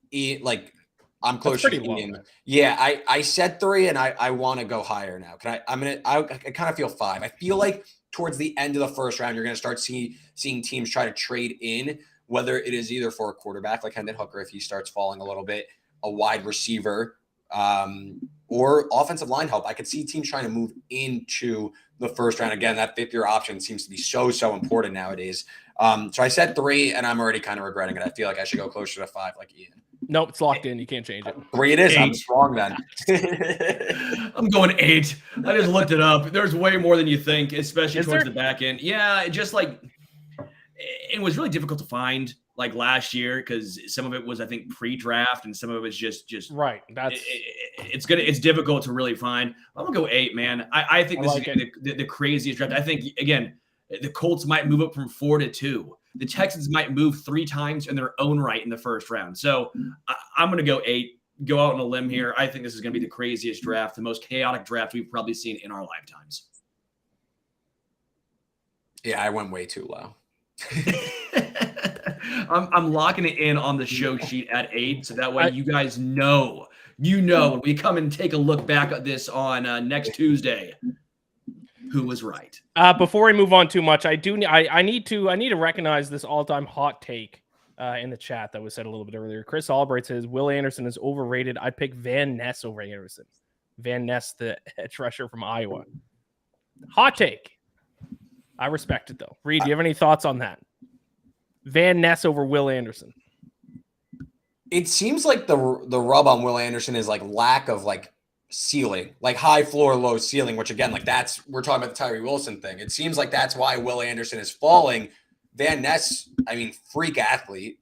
I'm closer to Ian. Yeah, I said 3, and I want to go higher now. I kind of feel 5. I feel like towards the end of the first round, you're going to start seeing teams try to trade in, whether it is either for a quarterback like Hendon Hooker if he starts falling a little bit, a wide receiver, or offensive line help. I could see teams trying to move into the first round. Again, that fifth-year option seems to be so important nowadays. So I said 3, and I'm already kind of regretting it. I feel like I should go closer to 5 like Ian. Nope, it's locked in. You can't change it. 3 it is. 8. I'm strong then. I'm going 8. I just looked it up. There's way more than you think, especially towards the back end. Yeah, just like it was really difficult to find like last year because some of it was, I think, pre-draft and some of it was just right. It's difficult to really find. I'm gonna go 8, man. I think this is the craziest draft. I think again, the Colts might move up from 4 to 2. The Texans might move 3 times in their own right in the first round. So I'm going to go 8, go out on a limb here. I think this is going to be the craziest draft, the most chaotic draft we've probably seen in our lifetimes. Yeah, I went way too low. I'm locking it in on the show sheet at 8. So that way you guys know, when we come and take a look back at this on next Tuesday, who was right. Before we move on too much, I need to recognize this all-time hot take in the chat that was said a little bit earlier. Chris Albright says Will Anderson is overrated. I pick Van Ness over Anderson. Van Ness, the edge rusher from Iowa. Hot take. I respect it though. Reed, do you have any thoughts on that? Van Ness over Will Anderson. It seems like the rub on Will Anderson is like lack of like ceiling, like high floor, low ceiling, which again, like we're talking about the Tyree Wilson thing. It seems like that's why Will Anderson is falling. Van Ness, I mean, freak athlete,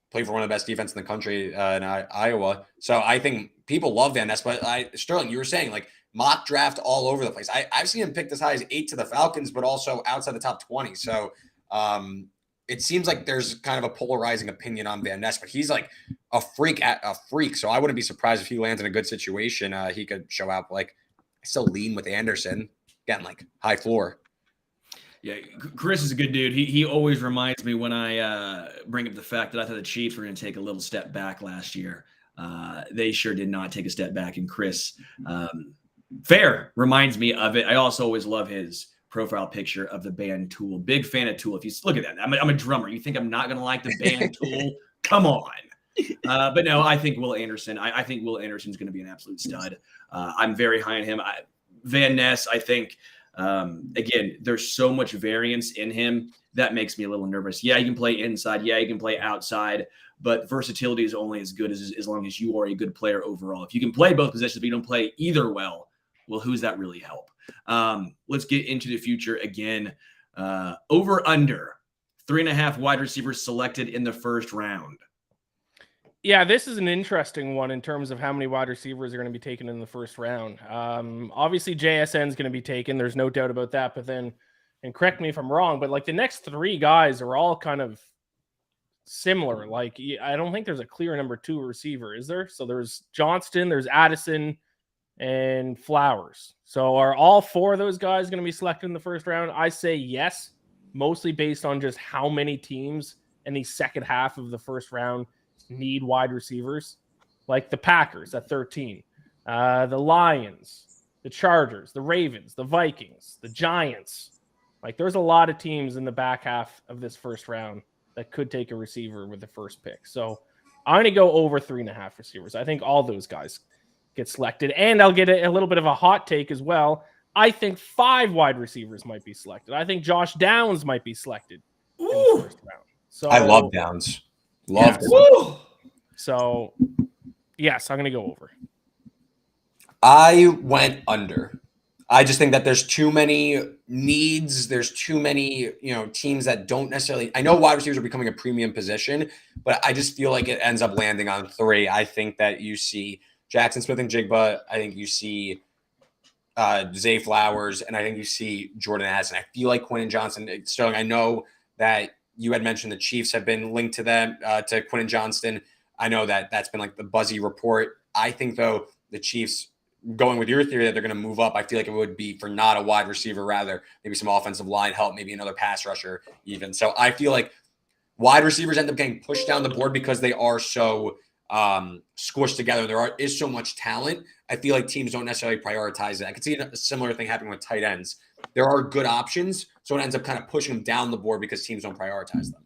played for one of the best defense in the country in Iowa. So I think people love Van Ness, but Sterling, you were saying like mock draft all over the place. I've seen him picked as high as 8 to the Falcons, but also outside the top 20. So it seems like there's kind of a polarizing opinion on Van Ness, but he's like a freak. So I wouldn't be surprised if he lands in a good situation. He could show out. Like I still lean with Anderson, again, like high floor. Yeah, Chris is a good dude. He always reminds me when I bring up the fact that I thought the Chiefs were going to take a little step back last year. They sure did not take a step back, and Chris Fair reminds me of it. I also always love his profile picture of the band Tool. Big fan of Tool. If you look at that, I'm a drummer. You think I'm not going to like the band Tool? Come on. But no, I think Will Anderson. I think Will Anderson's going to be an absolute stud. I'm very high on him. Van Ness, I think, again, there's so much variance in him that makes me a little nervous. Yeah, he can play inside. Yeah, he can play outside. But versatility is only as good as long as you are a good player overall. If you can play both positions, but you don't play either well who's that really help? Let's get into the future again. Over under 3.5 wide receivers selected in the first round. Yeah, this is an interesting one in terms of how many wide receivers are going to be taken in the first round. Obviously, JSN is going to be taken. There's no doubt about that. But then, and correct me if I'm wrong, but like the next 3 guys are all kind of similar. Like I don't think there's a clear number 2 receiver, is there? So there's Johnston, there's Addison, and Flowers. So are all 4 of those guys going to be selected in the first round? I say yes. mostly based on just how many teams in the second half of the first round need wide receivers, like the Packers at 13, the Lions, the Chargers, the Ravens, the Vikings, the Giants. Like, there's a lot of teams in the back half of this first round that could take a receiver with the first pick. So I'm going to go over 3.5 receivers. I think all those guys get selected. And I'll get a little bit of a hot take as well. I think 5 wide receivers might be selected. I think Josh Downs might be selected in the first round. So I love Downs. So, yes, I'm going to go over. I went under. I just think that there's too many needs. There's too many, teams that don't necessarily. I know wide receivers are becoming a premium position, but I just feel like it ends up landing on 3. I think that you see Jackson Smith and Jigba. I think you see Zay Flowers, and I think you see Jordan Addison. I feel like Quentin Johnston, Sterling. I know that you had mentioned the Chiefs have been linked to them, to Quentin Johnston. I know that that's been like the buzzy report. I think, though, the Chiefs, going with your theory that they're going to move up, I feel like it would be for not a wide receiver, rather maybe some offensive line help, maybe another pass rusher even. So I feel like wide receivers end up getting pushed down the board because they are so squished together. There is so much talent. I feel like teams don't necessarily prioritize it. I could see a similar thing happening with tight ends. There are good options, so it ends up kind of pushing them down the board because teams don't prioritize them.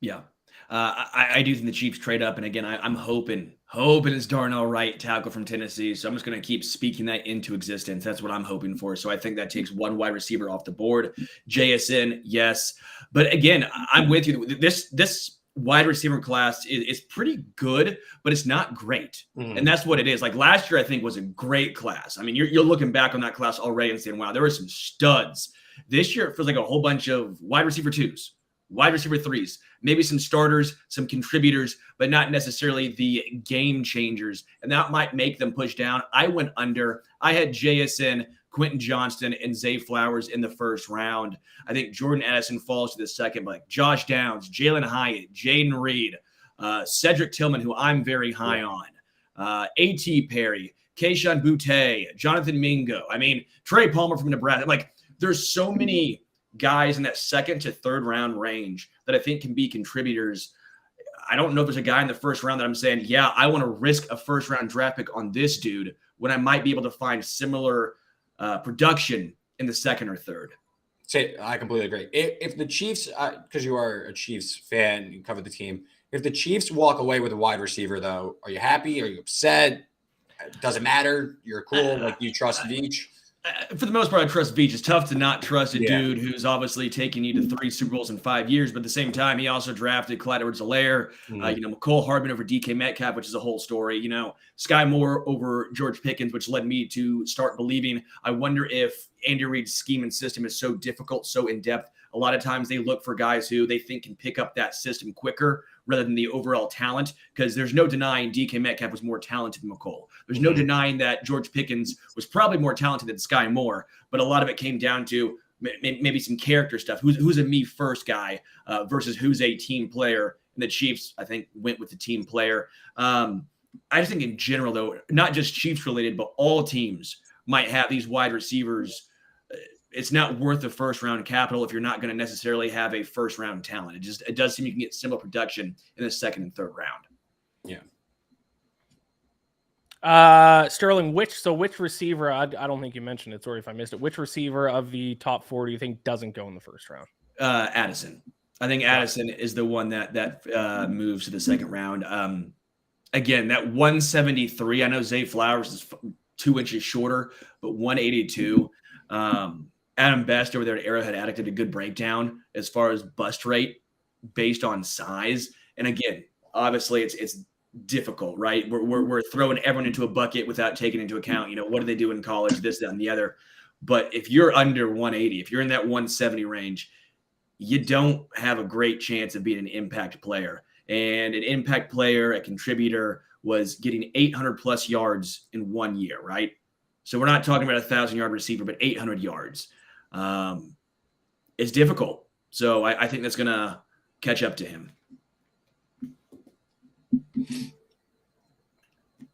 Yeah. I do think the Chiefs trade up. And again, I'm hoping it's Darnell Wright, tackle from Tennessee. So I'm just going to keep speaking that into existence. That's what I'm hoping for. So I think that takes 1 wide receiver off the board. JSN, yes. But again, I'm with you. This wide receiver class is pretty good, but it's not great. Mm-hmm. And that's what it is. Like last year, I think was a great class. I mean, you're looking back on that class already and saying, wow, there were some studs. This year, it feels like a whole bunch of wide receiver 2s. Wide receiver 3s, maybe some starters, some contributors, but not necessarily the game changers. And that might make them push down. I went under. I had JSN, Quentin Johnston, and Zay Flowers in the first round. I think Jordan Addison falls to the second, but like Josh Downs, Jalen Hyatt, Jaden Reed, Cedric Tillman, who I'm very high on, A.T. Perry, Keyshawn Boutte, Jonathan Mingo. I mean, Trey Palmer from Nebraska. Like, there's so many guys in that second to third round range that I think can be contributors. I don't know if there's a guy in the first round that I'm saying, yeah, I want to risk a first round draft pick on this dude when I might be able to find similar production in the second or third. I completely agree. If the Chiefs, because you are a Chiefs fan, you cover the team. If the Chiefs walk away with a wide receiver, though, are you happy? Are you upset? Does it matter? You're cool. Like, you trust Veach? For the most part, I trust Veach. It's tough to not trust a dude who's obviously taken you to 3 Super Bowls in 5 years, but at the same time, he also drafted Clyde Edwards-Helaire, McCole Hardman over DK Metcalf, which is a whole story. Sky Moore over George Pickens, which led me to start believing. I wonder if Andy Reid's scheme and system is so difficult, so in-depth. A lot of times they look for guys who they think can pick up that system quicker rather than the overall talent, because there's no denying DK Metcalf was more talented than McCole. There's no denying that George Pickens was probably more talented than Sky Moore, but a lot of it came down to maybe some character stuff. Who's a me first guy versus who's a team player. And the Chiefs, I think, went with the team player. I just think in general, though, not just Chiefs related, but all teams might have these wide receivers. It's not worth the first round capital if you're not going to necessarily have a first round talent. It does seem you can get similar production in the second and third round. Yeah. Sterling, which receiver? I don't think you mentioned it. Sorry if I missed it. Which receiver of the top 4 do you think doesn't go in the first round? Addison. I think Addison is the one that moves to the second round. Again, that 173. I know Zay Flowers is 2 inches shorter, but 182. Adam Best over there at Arrowhead Addict did a good breakdown as far as bust rate based on size. And again, obviously it's difficult, right? We're throwing everyone into a bucket without taking into account, what do they do in college, this, that, and the other. But if you're under 180, if you're in that 170 range, you don't have a great chance of being an impact player. And an impact player, a contributor, was getting 800 plus yards in 1 year, right? So we're not talking about a 1,000-yard receiver, but 800 yards. It's difficult. So I think that's going to catch up to him.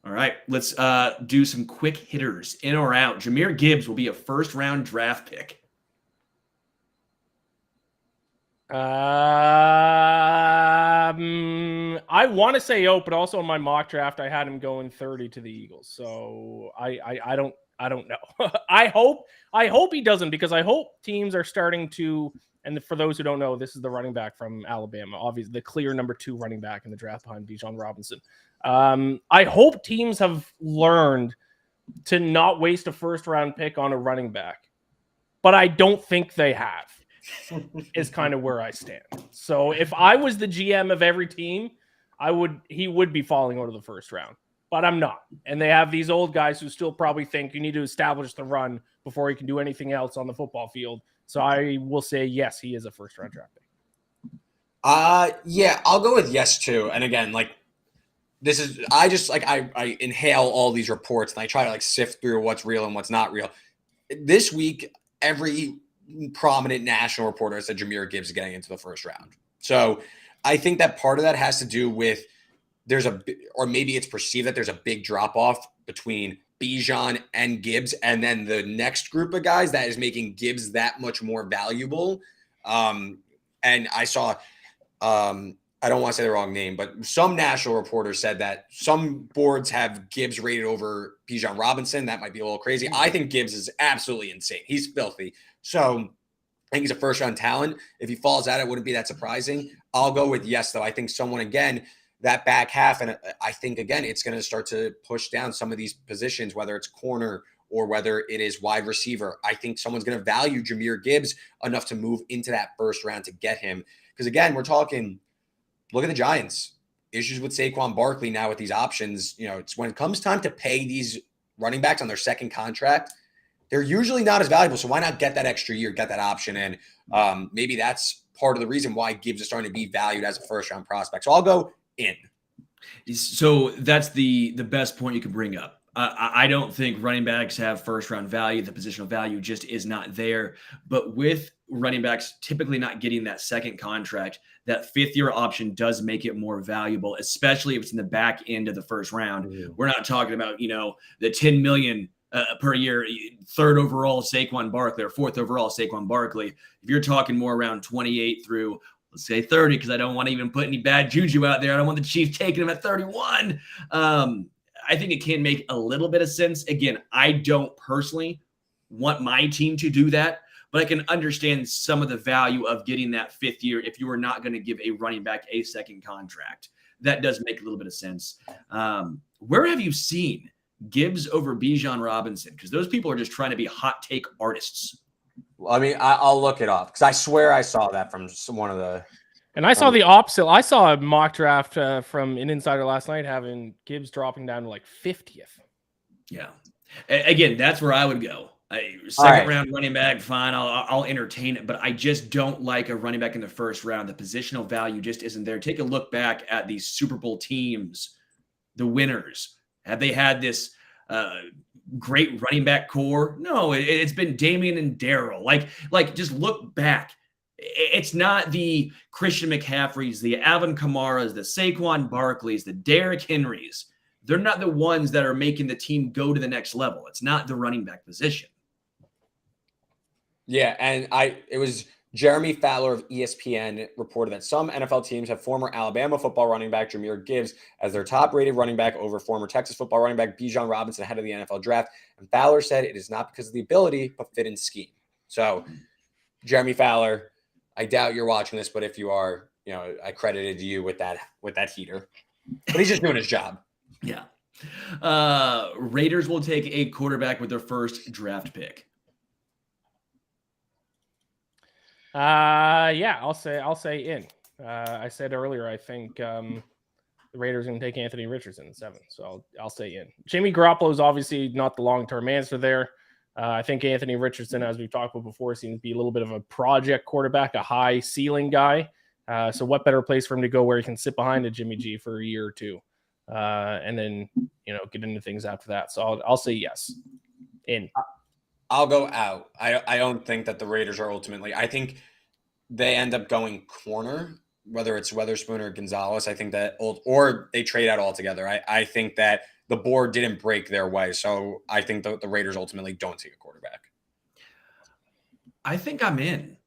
All right, let's do some quick hitters, in or out. Jahmyr Gibbs will be a first-round draft pick. I want to say Oak, but also in my mock draft, I had him going 30 to the Eagles. So I don't know. I hope he doesn't, because I hope teams are starting to. And for those who don't know, this is the running back from Alabama, obviously the clear number 2 running back in the draft behind Bijan Robinson. I hope teams have learned to not waste a first-round pick on a running back, but I don't think they have. Is kind of where I stand. So if I was the GM of every team, he would be falling out of the first round, but I'm not. And they have these old guys who still probably think you need to establish the run before you can do anything else on the football field. So I will say, yes, he is a first round draft pick. Yeah, I'll go with yes too. And again, like, this is, I inhale all these reports and I try to like sift through what's real and what's not real. This week, every prominent national reporter said Jahmyr Gibbs is getting into the first round. So I think that part of that has to do with or maybe it's perceived that there's a big drop off between Bijan and Gibbs, and then the next group of guys that is making Gibbs that much more valuable. And I saw, I don't want to say the wrong name, but some national reporters said that some boards have Gibbs rated over Bijan Robinson. That might be a little crazy. I think Gibbs is absolutely insane. He's filthy. So I think he's a first-round talent. If he falls out, it wouldn't be that surprising. I'll go with yes, though. I think someone, again, that back half, and I think, again, it's going to start to push down some of these positions, whether it's corner or whether it is wide receiver. I think someone's going to value Jahmyr Gibbs enough to move into that first round to get him. Because, again, we're talking – look at the Giants. Issues with Saquon Barkley now with these options. You know, it's when it comes time to pay these running backs on their second contract, they're usually not as valuable. So why not get that extra year, get that option in? Maybe that's part of the reason why Gibbs is starting to be valued as a first-round prospect. So I'll go in. So that's the best point you can bring up. I don't think running backs have first-round value. The positional value just is not there. But with running backs typically not getting that second contract, that fifth-year option does make it more valuable, especially if it's in the back end of the first round. Mm-hmm. We're not talking about, the $10 million per year, third overall Saquon Barkley or fourth overall Saquon Barkley. If you're talking more around 28 through, let's say 30, because I don't want to even put any bad juju out there. I don't want the Chiefs taking him at 31. I think it can make a little bit of sense. Again, I don't personally want my team to do that, but I can understand some of the value of getting that fifth year if you are not going to give a running back a second contract. That does make a little bit of sense. Where have you seen Gibbs over Bijan Robinson? Because those people are just trying to be hot take artists. Well, I mean, I'll look it up because I swear I saw that from one of the. And I saw the opposite. I saw a mock draft from an insider last night having Gibbs dropping down to like 50th. Yeah. Again, that's where I would go. Second round running back, fine. I'll entertain it, but I just don't like a running back in the first round. The positional value just isn't there. Take a look back at these Super Bowl teams, the winners. Have they had this great running back core? No, it's been Damian and Darrell. Like just look back. It's not the Christian McCaffreys, the Alvin Kamaras, the Saquon Barkleys, the Derrick Henrys. They're not the ones that are making the team go to the next level. It's not the running back position. Yeah, and it was Jeremy Fowler of ESPN reported that some NFL teams have former Alabama football running back Jahmyr Gibbs as their top-rated running back over former Texas football running back Bijan Robinson ahead of the NFL draft. And Fowler said it is not because of the ability, but fit and scheme. So, Jeremy Fowler, I doubt you're watching this, but if you are, I credited you with that heater. But he's just doing his job. Yeah. Raiders will take a quarterback with their first draft pick. Yeah, I'll say in. I said earlier, I think the Raiders are going to take Anthony Richardson in 7th, so I'll say in. Jimmy Garoppolo is obviously not the long-term answer there. I think Anthony Richardson, as we've talked about before, seems to be a little bit of a project quarterback, a high ceiling guy. So what better place for him to go where he can sit behind a Jimmy G for a year or two, and then get into things after that. So I'll say yes, in. I'll go out. I don't think that the Raiders are ultimately. I think they end up going corner, whether it's Weatherspoon or Gonzalez. I think that or they trade out altogether. I think that the board didn't break their way, so I think the Raiders ultimately don't take a quarterback. I think I'm in.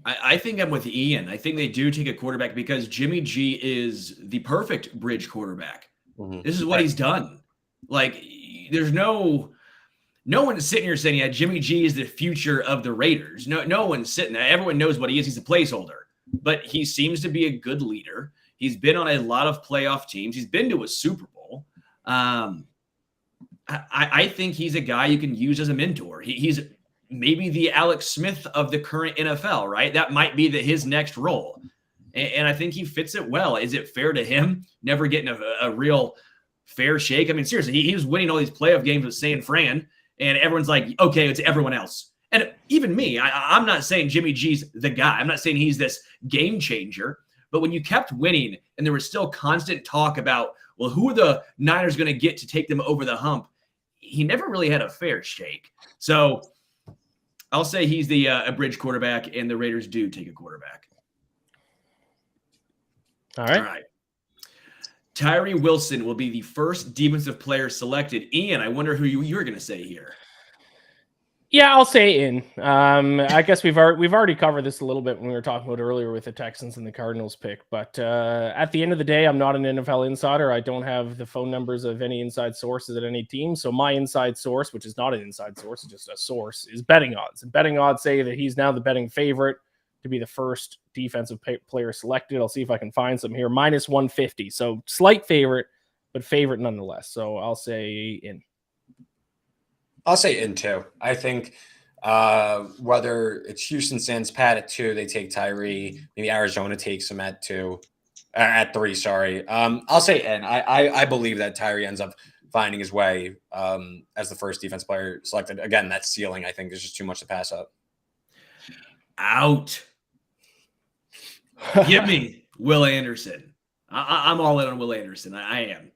I think I'm with Ian. I think they do take a quarterback because Jimmy G is the perfect bridge quarterback. Mm-hmm. This is what he's done. Like, there's no one's sitting here saying, yeah, Jimmy G is the future of the Raiders. No one's sitting there. Everyone knows what he is. He's a placeholder. But he seems to be a good leader. He's been on a lot of playoff teams. He's been to a Super Bowl. I think he's a guy you can use as a mentor. He's maybe the Alex Smith of the current NFL, right? That might be his next role. And I think he fits it well. Is it fair to him never getting a real fair shake? I mean, seriously, he was winning all these playoff games with San Fran, and everyone's like, okay, it's everyone else. And even me, I'm not saying Jimmy G's the guy. I'm not saying he's this game changer. But when you kept winning and there was still constant talk about, well, who are the Niners going to get to take them over the hump? He never really had a fair shake. So I'll say he's the a bridge quarterback, and the Raiders do take a quarterback. All right. All right. Tyree Wilson will be the first defensive player selected. Ian, I wonder who you're going to say here. Yeah, I'll say in. I guess we've already covered this a little bit when we were talking about earlier with the Texans and the Cardinals pick. But at the end of the day, I'm not an NFL insider. I don't have the phone numbers of any inside sources at any team. So my inside source, which is not an inside source, it's just a source, is betting odds. And betting odds say that he's now the betting favorite to be the first defensive player selected. I'll see if I can find some here. Minus 150. So slight favorite, but favorite nonetheless. So I'll say in. I'll say in too. I think whether it's Houston sends Pat at 2, they take Tyree. Maybe Arizona takes him at 3. Sorry. I'll say in. I believe that Tyree ends up finding his way as the first defense player selected. Again, that ceiling I think is just too much to pass up. Out. Give me Will Anderson. I'm all in on Will Anderson. I am.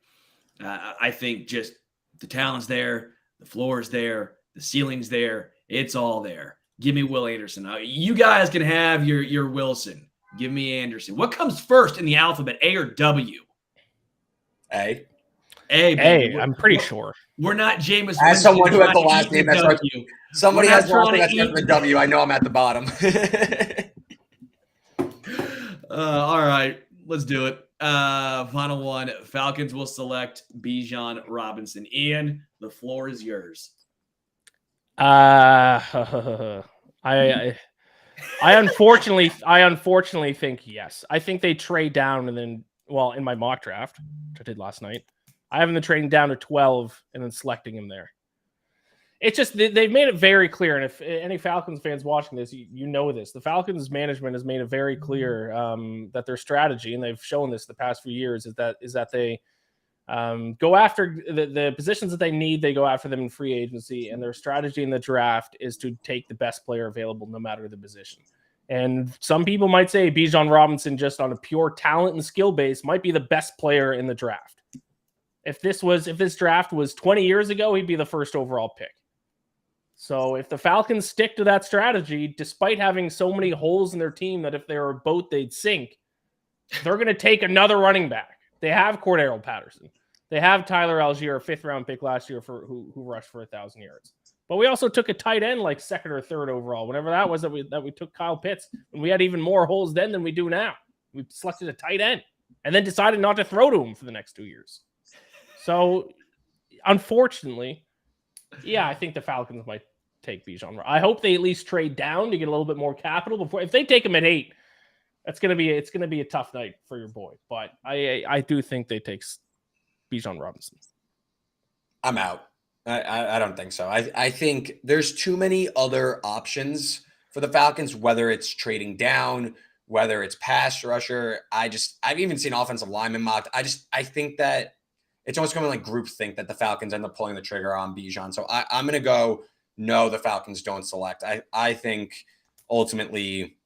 I think just the talent's there. The floor's there. The ceiling's there. It's all there. Give me Will Anderson. You guys can have your Wilson. Give me Anderson. What comes first in the alphabet, A or W? A. A, I'm pretty sure. We're not Jameis. As someone who has the last name that starts with somebody has the last name that starts with W, I know I'm at the bottom. All right, let's do it. Final one. Falcons will select Bijan Robinson. Ian, the floor is yours. I unfortunately think yes. I think they trade down and then, well, in my mock draft, which I did last night, I have them trading down to 12 and then selecting him there. It's just they've made it very clear, and if any Falcons fans watching this, you know this. The Falcons management has made it very clear that their strategy, and they've shown this the past few years, is that they go after the positions that they need. They go after them in free agency, and their strategy in the draft is to take the best player available, no matter the position. And some people might say Bijan Robinson, just on a pure talent and skill base, might be the best player in the draft. If this draft was 20 years ago, he'd be the first overall pick. So if the Falcons stick to that strategy, despite having so many holes in their team that if they were a boat, they'd sink, they're going to take another running back. They have Cordero Patterson. They have Tyler Algier, a 5th-round pick last year who rushed for 1,000 yards. But we also took a tight end like 2nd or 3rd overall, whenever that was that we took Kyle Pitts, and we had even more holes then than we do now. We selected a tight end and then decided not to throw to him for the next 2 years. So, unfortunately, yeah, I think the Falcons might take Bijan. I hope they at least trade down to get a little bit more capital before. If they take him at 8, it's gonna be a tough night for your boy. But I do think they take Bijan Robinson. I'm out. I don't think so. I think there's too many other options for the Falcons, whether it's trading down, whether it's pass rusher. I've even seen offensive lineman mocked. I think that it's almost coming like groupthink that the Falcons end up pulling the trigger on Bijan. So I'm going to go, no, the Falcons don't select. I think ultimately,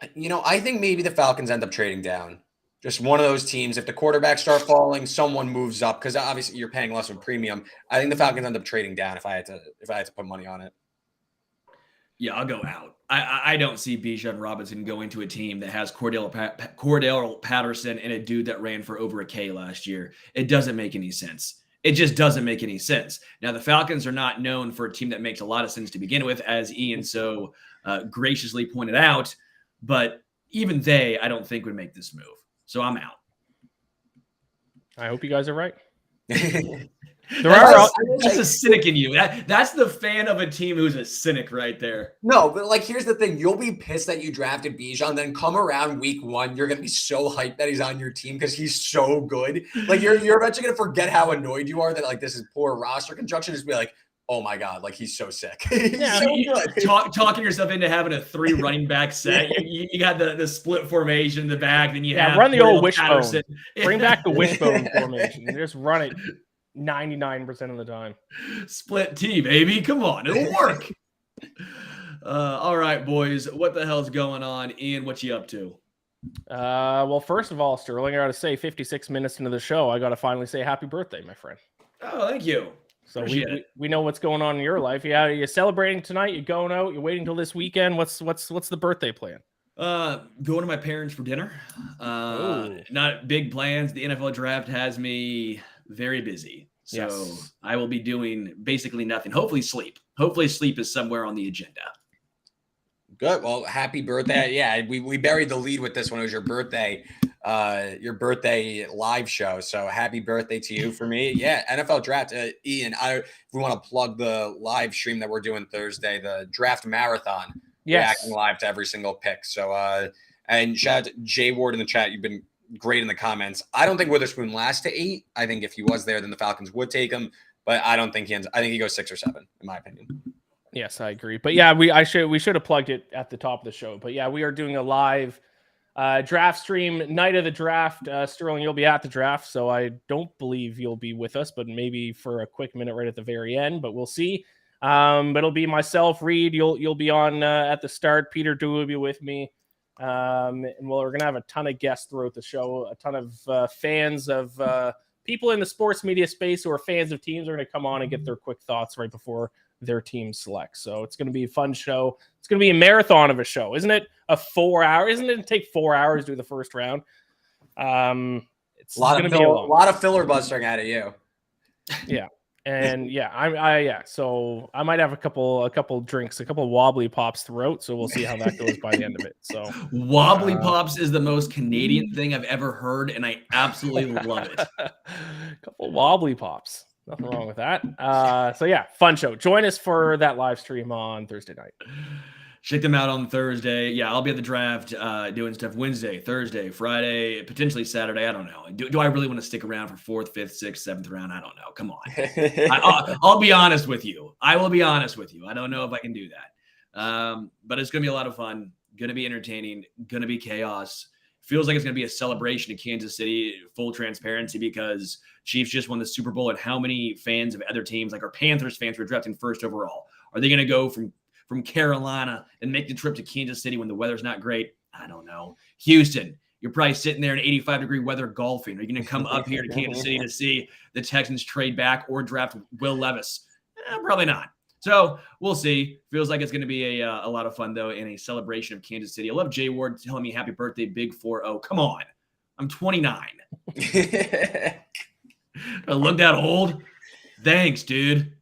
I think maybe the Falcons end up trading down. Just one of those teams. If the quarterbacks start falling, someone moves up because obviously you're paying less of a premium. I think the Falcons end up trading down if I had to put money on it. Yeah, I'll go out. I don't see Bijan Robinson going to a team that has Cordell Patterson and a dude that ran for over $1,000 last year. It doesn't make any sense. It just doesn't make any sense. Now, the Falcons are not known for a team that makes a lot of sense to begin with, as Ian so graciously pointed out. But even they, I don't think, would make this move. So I'm out. I hope you guys are right. That's a cynic in you. That's the fan of a team who's a cynic right there. No, but like, here's the thing. You'll be pissed that you drafted Bijan. Then come around week 1, you're going to be so hyped that he's on your team because he's so good. Like, you're eventually going to forget how annoyed you are that, like, this is poor roster construction. Just be like, oh my God, like, he's so sick. He's so good. Talking yourself into having a 3 running back set. You got the split formation in the back. Then you have run the old wishbone. Patterson. Bring back the wishbone formation. Just run it 99% of the time. Split T, baby. Come on. It'll work. All right, boys. What the hell's going on? Ian, what you up to? Well, first of all, Sterling, I got to say 56 minutes into the show, I got to finally say happy birthday, my friend. Oh, thank you. So we know what's going on in your life. Yeah, you're celebrating tonight. You're going out. You're waiting till this weekend. What's the birthday plan? Going to my parents for dinner. Not big plans. The NFL draft has me very busy. So yes. I will be doing basically nothing. Hopefully sleep. Hopefully sleep is somewhere on the agenda. Good. Well, happy birthday. Yeah, we buried the lead with this one. It was your birthday live show. So happy birthday to you for me. Yeah, NFL draft. Ian, we want to plug the live stream that we're doing Thursday, the draft marathon. Yes. Reacting live to every single pick. So and shout out to Jay Ward in the chat. You've been great in the comments. I don't think Witherspoon lasts to 8. I think if he was there, then the Falcons would take him. But I don't think I think he goes 6 or 7, in my opinion. Yes, I agree. But yeah, we should have plugged it at the top of the show. But yeah, we are doing a live draft stream night of the draft. Sterling, you'll be at the draft, so I don't believe you'll be with us, but maybe for a quick minute right at the very end. But we'll see. But it'll be myself, Reed. You'll be on at the start. Peter Dew will be with me. And we're gonna have a ton of guests throughout the show. A ton of fans of people in the sports media space who are fans of teams are gonna come on and get their quick thoughts right before their team selects. So it's gonna be a fun show. It's gonna be a marathon of a show, isn't it? A 4 hour? Isn't it take 4 hours to do the first round? It's a lot of filler bustering out of you. Yeah. And yeah, so I might have a couple drinks, a couple wobbly pops throughout. So we'll see how that goes by the end of it. So wobbly pops is the most Canadian thing I've ever heard, and I absolutely love it. A couple wobbly pops, nothing wrong with that. So yeah, fun show. Join us for that live stream on Thursday night. Check them out on Thursday. Yeah, I'll be at the draft doing stuff Wednesday, Thursday, Friday, potentially Saturday. I don't know. Do I really want to stick around for 4th, 5th, 6th, 7th round? I don't know. Come on. I'll be honest with you. I will be honest with you. I don't know if I can do that. But it's going to be a lot of fun. Going to be entertaining. Going to be chaos. Feels like it's going to be a celebration of Kansas City, full transparency, because Chiefs just won the Super Bowl. And how many fans of other teams, like our Panthers fans, were drafting first overall? Are they going to go from Carolina and make the trip to Kansas City when the weather's not great? I don't know. Houston, you're probably sitting there in 85-degree weather golfing. Are you going to come up here to Kansas City to see the Texans trade back or draft Will Levis? Probably not. So we'll see. Feels like it's going to be a lot of fun, though, and a celebration of Kansas City. I love Jay Ward telling me happy birthday, Big 4-0. Come on. I'm 29. I look that old? Thanks, dude.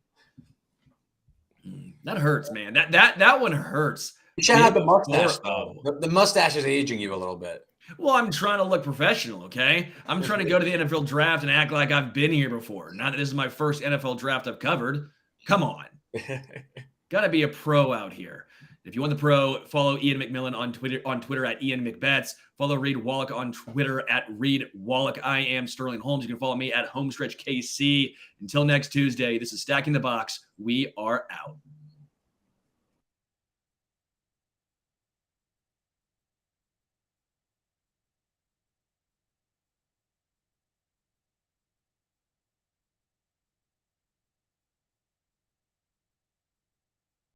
That hurts, man. That one hurts. You should have the mustache, though. The mustache is aging you a little bit. Well, I'm trying to look professional, okay? I'm trying to go to the NFL draft and act like I've been here before. Not that this is my first NFL draft I've covered. Come on. Got to be a pro out here. If you want the pro, follow Iain MacMillan on Twitter at Iain MacBets. Follow Reed Wallach on Twitter at Reed Wallach. I am Sterling Holmes. You can follow me at HomestretchKC. Until next Tuesday, this is Stacking the Box. We are out.